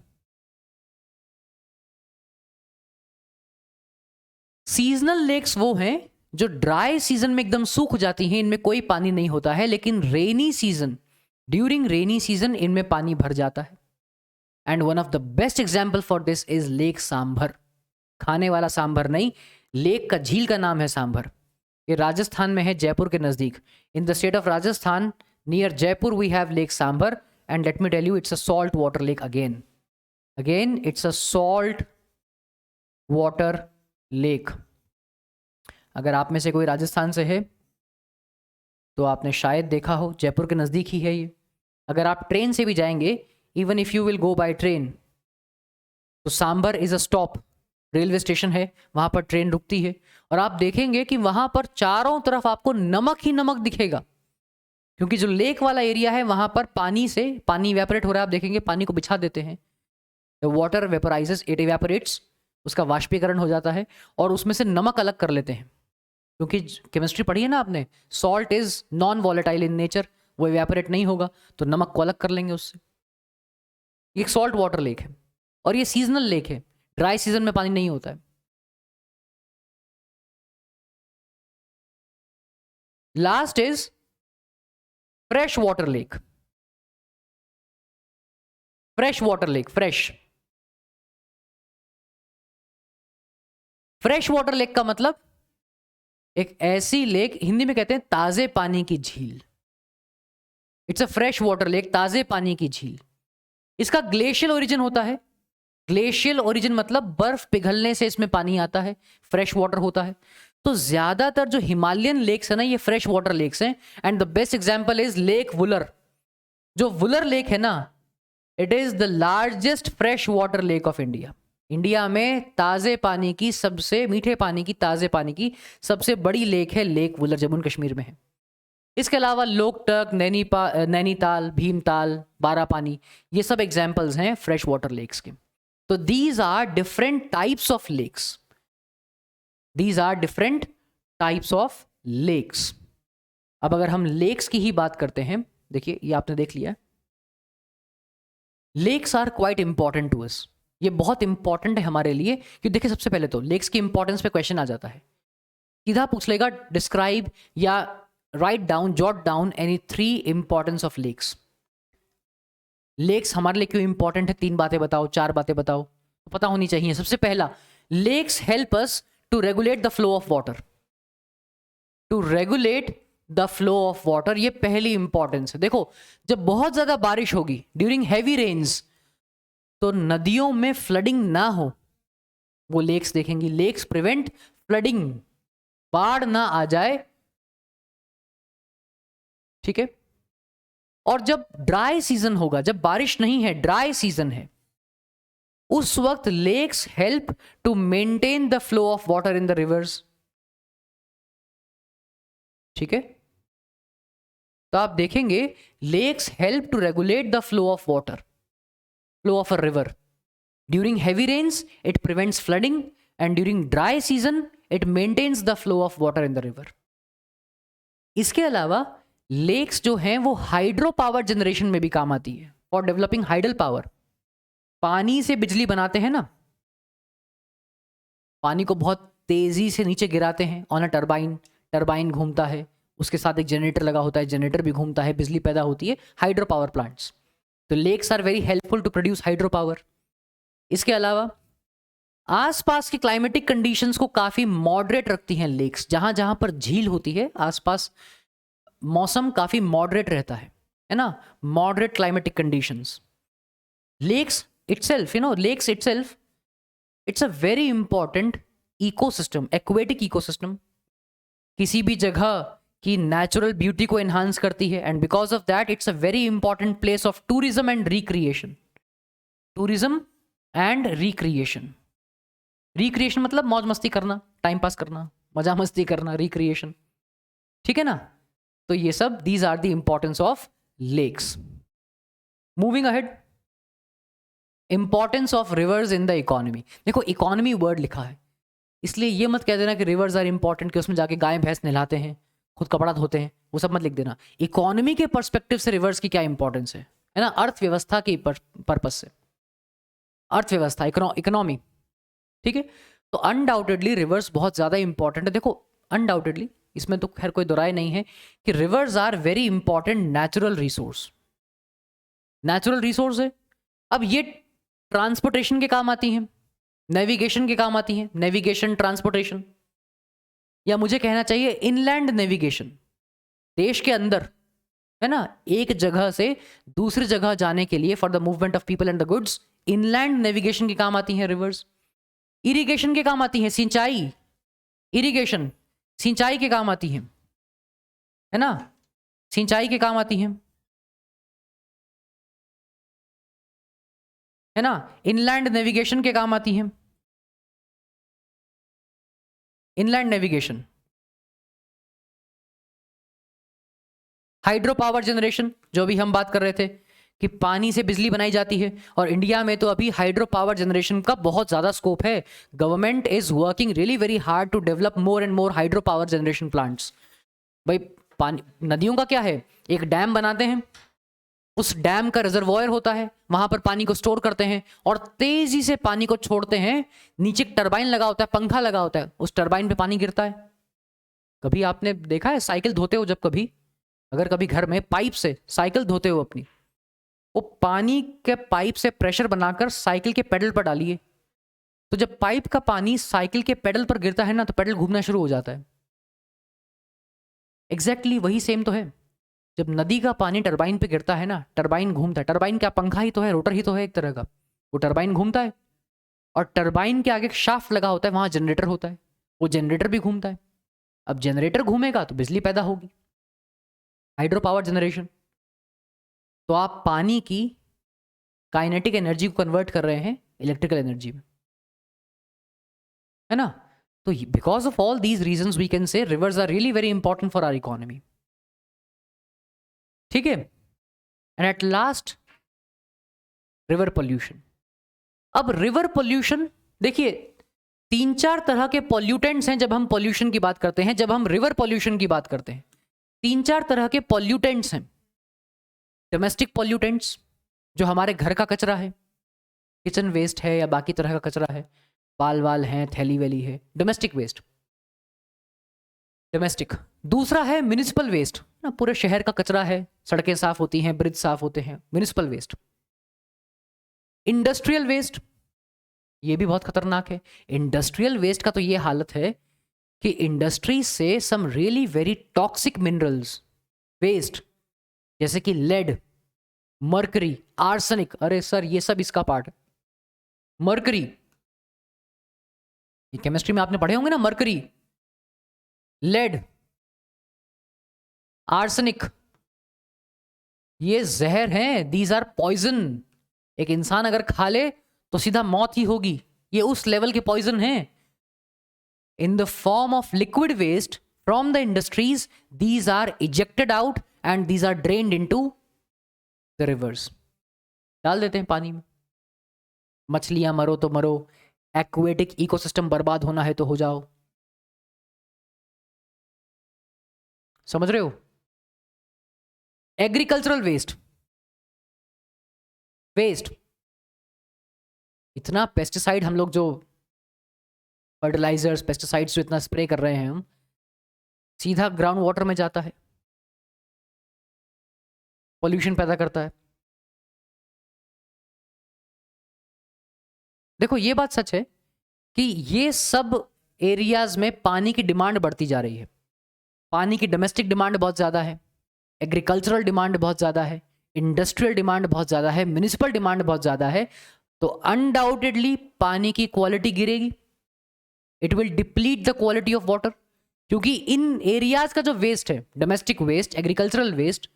seasonal lakes वो हैं जो ड्राई सीजन में एकदम सूख जाती हैं, इनमें कोई पानी नहीं होता है, लेकिन rainy season, during rainy season इनमें पानी भर जाता है। And one of the best example for this is lake sambar. खाने वाला सांभर नहीं, लेक का, झील का नाम है सांभर। ये राजस्थान में है, जयपुर के नजदीक। In the state of Rajasthan near Jaipur we have lake Sambhar, and let me tell you it's a salt water lake again. Again it's a salt water lake. अगर आप में से कोई राजस्थान से है तो आपने शायद देखा हो, जयपुर के नज़दीक ही है ये। अगर आप ट्रेन से भी जाएंगे, even if you will go by train, तो Sambhar is a stop, railway station है, वहाँ पर ट्रेन रुकती है, और आप देखेंगे कि वहाँ पर चारों तरफ आपको नमक ही नमक दिखेगा, क्योंकि जो लेक वाला एरिया है वहाँ पर पानी से, पानी इवेपोरेट हो रहा है, आप देखेंगे पानी को बिछा देते हैं, द वाटर वेपोराइजेस, इट इवेपोरेट्स, उसका वाष्पीकरण हो जाता है, और उसमें से नमक अलग कर लेते हैं। क्योंकि केमिस्ट्री पढ़ी है ना आपने, salt is non volatile in nature, वो इवेपोरेट नहीं होगा, तो नमक को अलग कर लेंगे उससे। ये एक सॉल्ट वाटर लेक है, और ये सीजनल लेक है, ड्राई सीजन में पानी नहीं होता है। Last is fresh water lake. Fresh water lake, fresh, fresh water lake का मतलब एक ऐसी लेक, हिंदी में कहते हैं ताजे पानी की झील। It's a fresh water lake, ताजे पानी की झील। इसका ग्लेशियल ओरिजिन होता है। ग्लेशियल ओरिजिन मतलब बर्फ पिघलने से इसमें पानी आता है, फ्रेश वाटर होता है। तो ज्यादातर जो हिमालयन लेक्स है ना, ये फ्रेश वाटर लेक्स हैं। And the best example is lake Wular. जो वुलर लेक है ना, it is the largest fresh water lake of India. India में ताजे पानी की, सबसे मीठे पानी की, ताजे पानी की सबसे बड़ी लेक है लेक वुलर, जम्मू कश्मीर में है। इसके अलावा लोकटक, नैनीताल, भीमताल, बारापानी, ये सब एग्जाम्पल्स हैं फ्रेश वाटर लेक्स के। तो these are different types of lakes, these are different types of lakes. अब अगर हम लेक्स की ही बात करते हैं, देखिए ये आपने देख लिया, lakes are quite important to us. ये बहुत इंपॉर्टेंट है हमारे लिए, क्योंकि देखिए सबसे पहले तो लेक्स की इंपॉर्टेंस पे क्वेश्चन आ जाता है, सीधा पूछ लेगा डिस्क्राइब या write down, jot down any 3 importance of lakes. Lakes हमारे लिए क्यों इंपॉर्टेंट है, 3 बातें बताओ, 4 बातें बताओ, तो पता होनी चाहिए। सबसे पहला, lakes help us to regulate the flow of water. To regulate the flow of water, ये पहली इंपॉर्टेंस है। देखो, जब बहुत ज्यादा बारिश होगी ड्यूरिंग हैवी रेन्स, तो नदियों में फ्लडिंग ना हो, वो लेक्स देखेंगी। लेक्स प्रिवेंट फ्लडिंग, बाढ़ ना आ जाए, ठीक है। और जब ड्राई सीजन होगा, जब बारिश नहीं है, ड्राई सीजन है, उस वक्त lakes help to maintain the flow of water in the rivers, ठीक है। तो आप देखेंगे lakes help to regulate the flow of water, flow of a river. During heavy rains it prevents flooding, and during dry season it maintains the flow of water in the river. इसके अलावा lakes जो हैं वो hydro power generation में भी काम आती है, फॉर डेवलपिंग हाइडल पावर। पानी से बिजली बनाते हैं ना, पानी को बहुत तेजी से नीचे गिराते हैं ऑन अ टरबाइन, टरबाइन घूमता है, उसके साथ एक जनरेटर लगा होता है, जनरेटर भी घूमता है, बिजली पैदा होती है, हाइड्रो पावर प्लांट्स। तो lakes are very helpful to produce hydro power. इसके अलावा आसपास की क्लाइमेटिक कंडीशंस को काफी मॉडरेट रखती हैं लेक्स। जहां जहां पर झील होती है आसपास मौसम काफी मॉडरेट रहता है ना, moderate climatic conditions. Lakes itself, lakes itself, it's a very important ecosystem, aquatic ecosystem. किसी भी जगह की नेचुरल ब्यूटी को एनहांस करती है, and because of that it's a very important place of tourism and recreation. Tourism and recreation, recreation मतलब मौज मस्ती करना, टाइम पास करना, मजा मस्ती करना, रिक्रिएशन, ठीक है ना। तो ये सब, these are the importance of lakes. Moving ahead, importance of rivers in the economy. देखो इकोनॉमी वर्ड लिखा है, इसलिए ये मत कह देना कि रिवर्स आर इंपॉर्टेंट कि उसमें जाके गाय भैंस नहलाते हैं, खुद कपड़ा धोते हैं, वो सब मत लिख देना। इकोनॉमी के पर्सपेक्टिव से रिवर्स की क्या इंपॉर्टेंस है ना, अर्थव्यवस्था के पर्पस से, अर्थव्यवस्था, इकोनॉमी, ठीक है। तो अनडाउटेडली रिवर्स बहुत ज्यादा इंपॉर्टेंट है। देखो अनडाउटेडली, इसमें तो खैर कोई दुराय नहीं है कि rivers are very important natural resource, natural resource है। अब ये ट्रांसपोर्टेशन के काम आती हैं, नेविगेशन के काम आती हैं, नेविगेशन, ट्रांसपोर्टेशन, या मुझे कहना चाहिए इनलैंड नेविगेशन, देश के अंदर, है ना, एक जगह से दूसरी जगह जाने के लिए for the movement of people and the goods, inland navigation के काम आती हैं रिवर्स। इरिगेशन के काम आती हैं, सिंचाई, इरिगेशन सिंचाई के काम आती हैं, है ना, सिंचाई के काम आती हैं, है ना। इनलैंड नेविगेशन के काम आती हैं, inland navigation. Hydro power generation, जो भी हम बात कर रहे थे कि पानी से बिजली बनाई जाती है, और इंडिया में तो अभी हाइड्रो पावर जनरेशन का बहुत ज़्यादा स्कोप है। Government is working really very hard to develop more and more hydro power generation plants. भाई पानी, नदियों का क्या है, एक डैम बनाते हैं, उस डैम का रिजर्वॉयर होता है, वहां पर पानी को स्टोर करते हैं और तेजी से पानी को छोड़ते हैं। नीचे टरबाइन लगा होता है, पंखा लगा होता है, उस टरबाइन पे पानी गिरता है। कभी आपने देखा है साइकिल धोते हो, जब कभी अगर कभी घर में पाइप से साइकिल धोते हो अपनी, वो पानी के पाइप से प्रेशर बनाकर साइकिल के पेडल पर डालिए, तो जब पाइप का पानी साइकिल के पेडल पर गिरता है ना, तो पेडल घूमना शुरू हो जाता है। एग्जैक्टली वही सेम तो है, जब नदी का पानी टरबाइन पे गिरता है ना, टरबाइन घूमता है। टरबाइन क्या, पंखा ही तो है, रोटर ही तो है एक तरह का, वो टरबाइन घूमता है, और टरबाइन के आगे एक शाफ्ट लगा होता है, वहां जनरेटर होता है, वो जनरेटर भी घूमता है। अब जनरेटर घूमेगा तो बिजली पैदा होगी, हाइड्रो पावर जनरेशन। तो आप पानी की काइनेटिक एनर्जी को कन्वर्ट कर रहे हैं इलेक्ट्रिकल एनर्जी में, है ना। तो because of all these reasons we can say rivers are really very important for our economy, ठीक है। And at last river pollution. अब रिवर पोल्यूशन देखिए, 3-4 तरह के पॉल्यूटेंट्स हैं जब हम पोल्यूशन की बात करते हैं, जब हम रिवर पोल्यूशन की बात करते हैं 3-4 तरह के पॉल्यूटेंट्स हैं। डोमेस्टिक पॉल्यूटेंट्स, जो हमारे घर का कचरा है, किचन वेस्ट है या बाकी तरह का कचरा है, बाल वाल हैं, थैली वैली है, डोमेस्टिक वेस्ट, डोमेस्टिक। दूसरा है म्युनिसिपल वेस्ट ना, पूरे शहर का कचरा है, सड़कें साफ होती हैं, ब्रिज साफ होते हैं, म्युनिसिपल वेस्ट। इंडस्ट्रियल वेस्ट, ये भी बहुत खतरनाक है। इंडस्ट्रियल वेस्ट का तो ये हालत है कि इंडस्ट्री से some really very toxic minerals waste, जैसे कि लेड, मर्करी, आर्सेनिक, अरे सर ये सब इसका पार्ट है। मर्करी, ये केमिस्ट्री में आपने पढ़े होंगे ना, मर्करी, लेड, आर्सेनिक, ये जहर हैं, दीज आर पॉइजन। एक इंसान अगर खा ले तो सीधा मौत ही होगी, ये उस लेवल के पॉइजन हैं। In the form of liquid waste from the industries, these are ejected out and these are drained into the rivers, डाल देते हैं पानी में। मछलियां मरो तो मरो, एक्वेटिक इकोसिस्टम बर्बाद होना है तो हो जाओ, समझ रहे हो। एग्रीकल्चरल वेस्ट, वेस्ट, इतना पेस्टिसाइड हम लोग जो फर्टिलाइजर्स, पेस्टिसाइड्स जो इतना स्प्रे कर रहे हैं हम, सीधा ग्राउंड वाटर में जाता है, पॉल्यूशन पैदा करता है। देखो ये बात सच है कि ये सब एरियाज में पानी की डिमांड बढ़ती जा रही है। पानी की डोमेस्टिक डिमांड बहुत ज़्यादा है, एग्रीकल्चरल डिमांड बहुत ज़्यादा है, इंडस्ट्रियल डिमांड बहुत ज़्यादा है, म्युनिसिपल डिमांड बहुत ज़्यादा है। तो अनडाउटेडली पानी की क्वालिटी गिरेगी, it will deplete the quality of water, क्योंकि इन एरियाज का जो वेस्ट है, domestic waste, agricultural waste,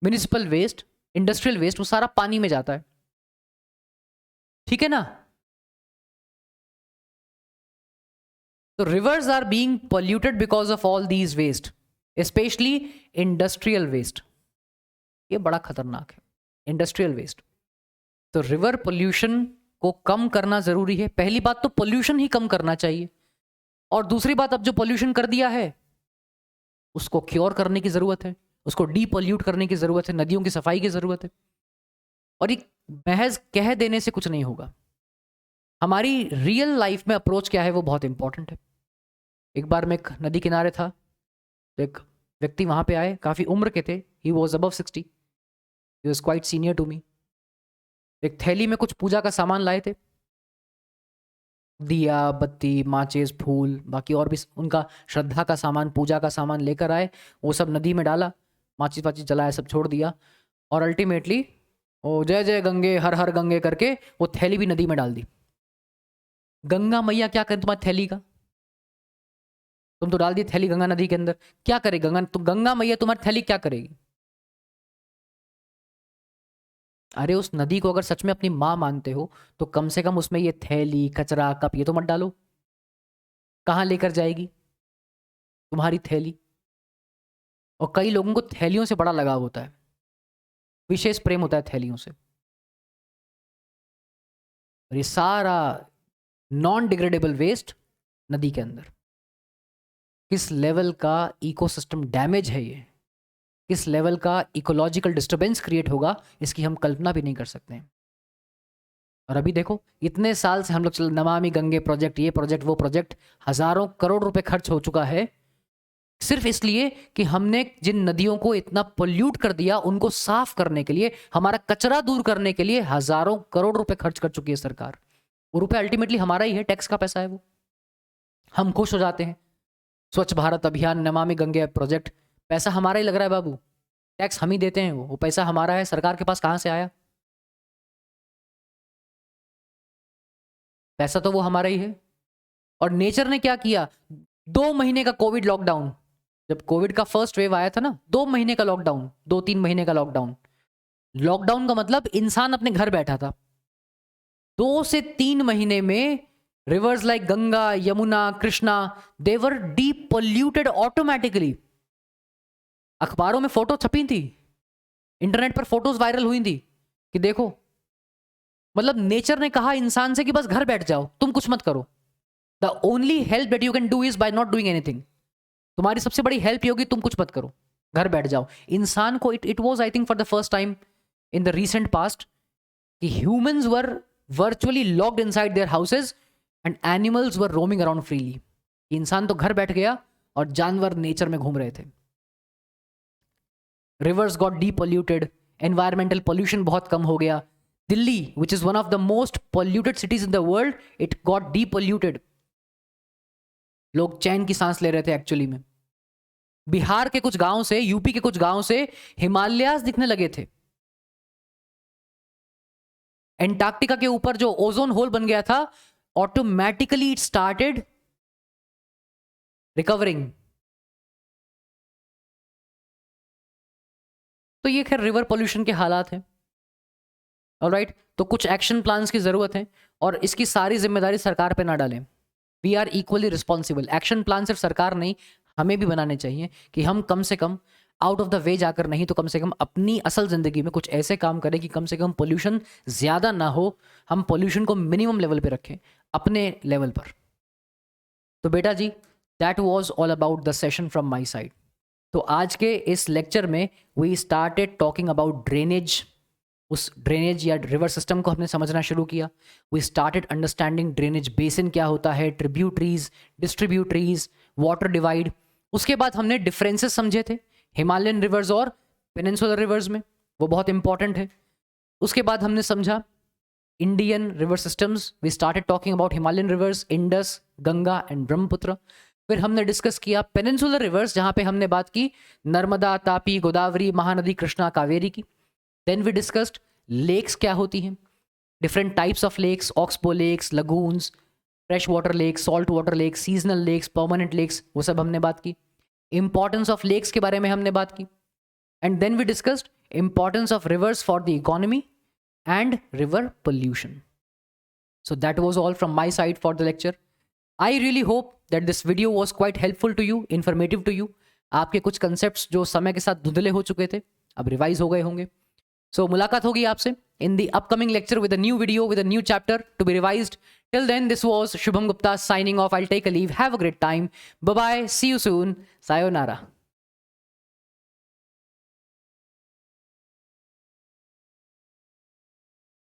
municipal waste, industrial waste, वो सारा पानी में जाता है। ठीक है ना? तो rivers are being polluted because of all these waste, specially industrial waste. ये बड़ा खतरनाक है, इंडस्ट्रियल वेस्ट। तो रिवर पोल्यूशन को कम करना जरूरी है। पहली बात तो पोल्यूशन ही कम करना चाहिए, और दूसरी बात, अब जो पोल्यूशन कर दिया है उसको क्योर करने की जरूरत है, उसको डीपोल्यूट करने की जरूरत है, नदियों की सफाई की जरूरत है। और ये महज कह देने से कुछ नहीं होगा, हमारी रियल लाइफ में अप्रोच क्या है वो बहुत इंपॉर्टेंट है। एक बार मैं एक नदी किनारे था, तो एक व्यक्ति वहां पे आए, काफी उम्र के थे, he was above 60, he was quite senior to me. एक थैली में कुछ पूजा का सामान लाए थे, दिया, बत्ती, माचिस, फूल, बाकी और भी उनका श्रद्धा का सामान, पूजा का सामान लेकर आए। वो सब नदी में डाला, माचिस वाचिस जलाया, सब छोड़ दिया, और अल्टीमेटली वो जय जय गंगे हर हर गंगे करके वो थैली भी नदी में डाल दी। गंगा मैया क्या करें तुम्हारी थैली का? तुम तो डाल दी थैली गंगा नदी के अंदर, क्या करे गंगा मैया तुम्हारी थैली क्या करेगी? अरे उस नदी को अगर सच में अपनी माँ मानते हो तो कम से कम उसमें ये थैली, कचरा, कप, ये तो मत डालो। कहाँ लेकर जाएगी तुम्हारी थैली? और कई लोगों को थैलियों से बड़ा लगाव होता है, विशेष प्रेम होता है थैलियों से। और ये सारा नॉन डिग्रेडेबल वेस्ट नदी के अंदर, किस लेवल का इकोसिस्टम डैमेज है ये, किस लेवल का इकोलॉजिकल डिस्टरबेंस क्रिएट होगा, इसकी हम कल्पना भी नहीं कर सकते हैं। और अभी देखो, इतने साल से हम लोग चल, नमामि गंगे प्रोजेक्ट, ये प्रोजेक्ट, वो प्रोजेक्ट, हजारों करोड़ रुपए खर्च हो चुका है सिर्फ इसलिए कि हमने जिन नदियों को इतना पोल्यूट कर दिया उनको साफ करने के लिए, हमारा कचरा दूर करने के लिए हजारों करोड़ रुपए खर्च कर चुकी है सरकार। वो रुपए अल्टीमेटली हमारा ही है, टैक्स का पैसा है वो। हम खुश हो जाते हैं, स्वच्छ भारत अभियान, नमामि गंगे प्रोजेक्ट, पैसा हमारा ही लग रहा है बाबू, टैक्स हम ही देते हैं, वो पैसा हमारा है, सरकार के पास कहां से आया? पैसा तो वो हमारा ही है। और नेचर ने क्या किया, 2 महीने का कोविड लॉकडाउन, जब कोविड का फर्स्ट वेव आया था ना, 2 महीने का लॉकडाउन, 2-3 महीने का लॉकडाउन। लॉकडाउन का मतलब इंसान अपने घर बैठा था। 2 से 3 महीने में रिवर्स लाइक गंगा, यमुना, कृष्णा, दे वर डीप पोल्यूटेड ऑटोमेटिकली। अखबारों में फोटो छपी थी, इंटरनेट पर फोटोज वायरल हुई थी कि देखो, मतलब नेचर ने कहा इंसान से कि बस घर बैठ जाओ, तुम कुछ मत करो। The only help that you can do is by not doing anything. तुम्हारी सबसे बड़ी हेल्प होगी, तुम कुछ मत करो, घर बैठ जाओ। इंसान को it was I think for the first time in the recent past कि humans were virtually locked inside their houses and animals were roaming around freely. इंसान तो घर बैठ गया और जानवर नेचर में घूम रहे थे। Rivers got depolluted, environmental pollution बहुत कम हो गया। Delhi, which is one of the most polluted cities in the world, it got depolluted. लोग चैन की सांस ले रहे थे एक्चुअली में। बिहार के कुछ गांव से, यूपी के कुछ गांव से हिमालयास दिखने लगे थे। एंटार्क्टिका के ऊपर जो ओजोन होल बन गया था, ऑटोमेटिकली इट स्टार्टेड रिकवरिंग। तो ये खैर रिवर पोल्यूशन के हालात हैं। ऑलराइट, तो कुछ एक्शन प्लान्स की जरूरत है, और इसकी सारी जिम्मेदारी सरकार पे ना डालें। We are equally responsible. Action plan सिर्फ सरकार नहीं, हमें भी बनाने चाहिए कि हम कम से come out of the way जाकर नहीं तो कम से कम अपनी असल जिंदगी में कुछ ऐसे काम करें कि कम से कम पोल्यूशन ज्यादा ना हो, हम पोल्यूशन को मिनिमम लेवल पे रखें अपने लेवल पर। तो बेटा जी, that was all about the session from my side. तो आज के इस लेक्चर में we started talking about drainage. उस ड्रेनेज या रिवर सिस्टम को हमने समझना शुरू किया। We started understanding drainage basin क्या होता है, ट्रिब्यूटरीज, डिस्ट्रीब्यूटरीज, वाटर डिवाइड। उसके बाद हमने डिफरेंसेस समझे थे हिमालयन रिवर्स और पेनिनसुलर रिवर्स में, वो बहुत इंपॉर्टेंट है। उसके बाद हमने समझा Indian river systems. We started talking about Himalayan rivers, Indus, Ganga and Brahmaputra. फिर हमने डिस्कस किया पेनिनसुलर रिवर्स, जहां पे हमने बात की नर्मदा, तापी, गोदावरी, महानदी, कृष्णा, कावेरी की। देन वी डिस्कस्ड लेक्स क्या होती हैं, different types of lakes, oxbow lakes, lagoons, fresh water lakes, salt water lakes, seasonal lakes, permanent lakes, वो सब हमने बात की। इंपॉर्टेंस ऑफ लेक्स के बारे में हमने बात की। And then we discussed importance of rivers for the economy and river pollution. So that was all from my side for the lecture. I really hope that this video was quite helpful to you, informative to you. आपके कुछ concepts जो समय के साथ धुंधले हो चुके थे अब रिवाइज हो गए होंगे। So मुलाकात होगी आपसे in the upcoming lecture with a new video with a new chapter to be revised. Till then, this was Shubham Gupta signing off. I'll take a leave. Have a great time. Bye bye. See you soon. Sayonara.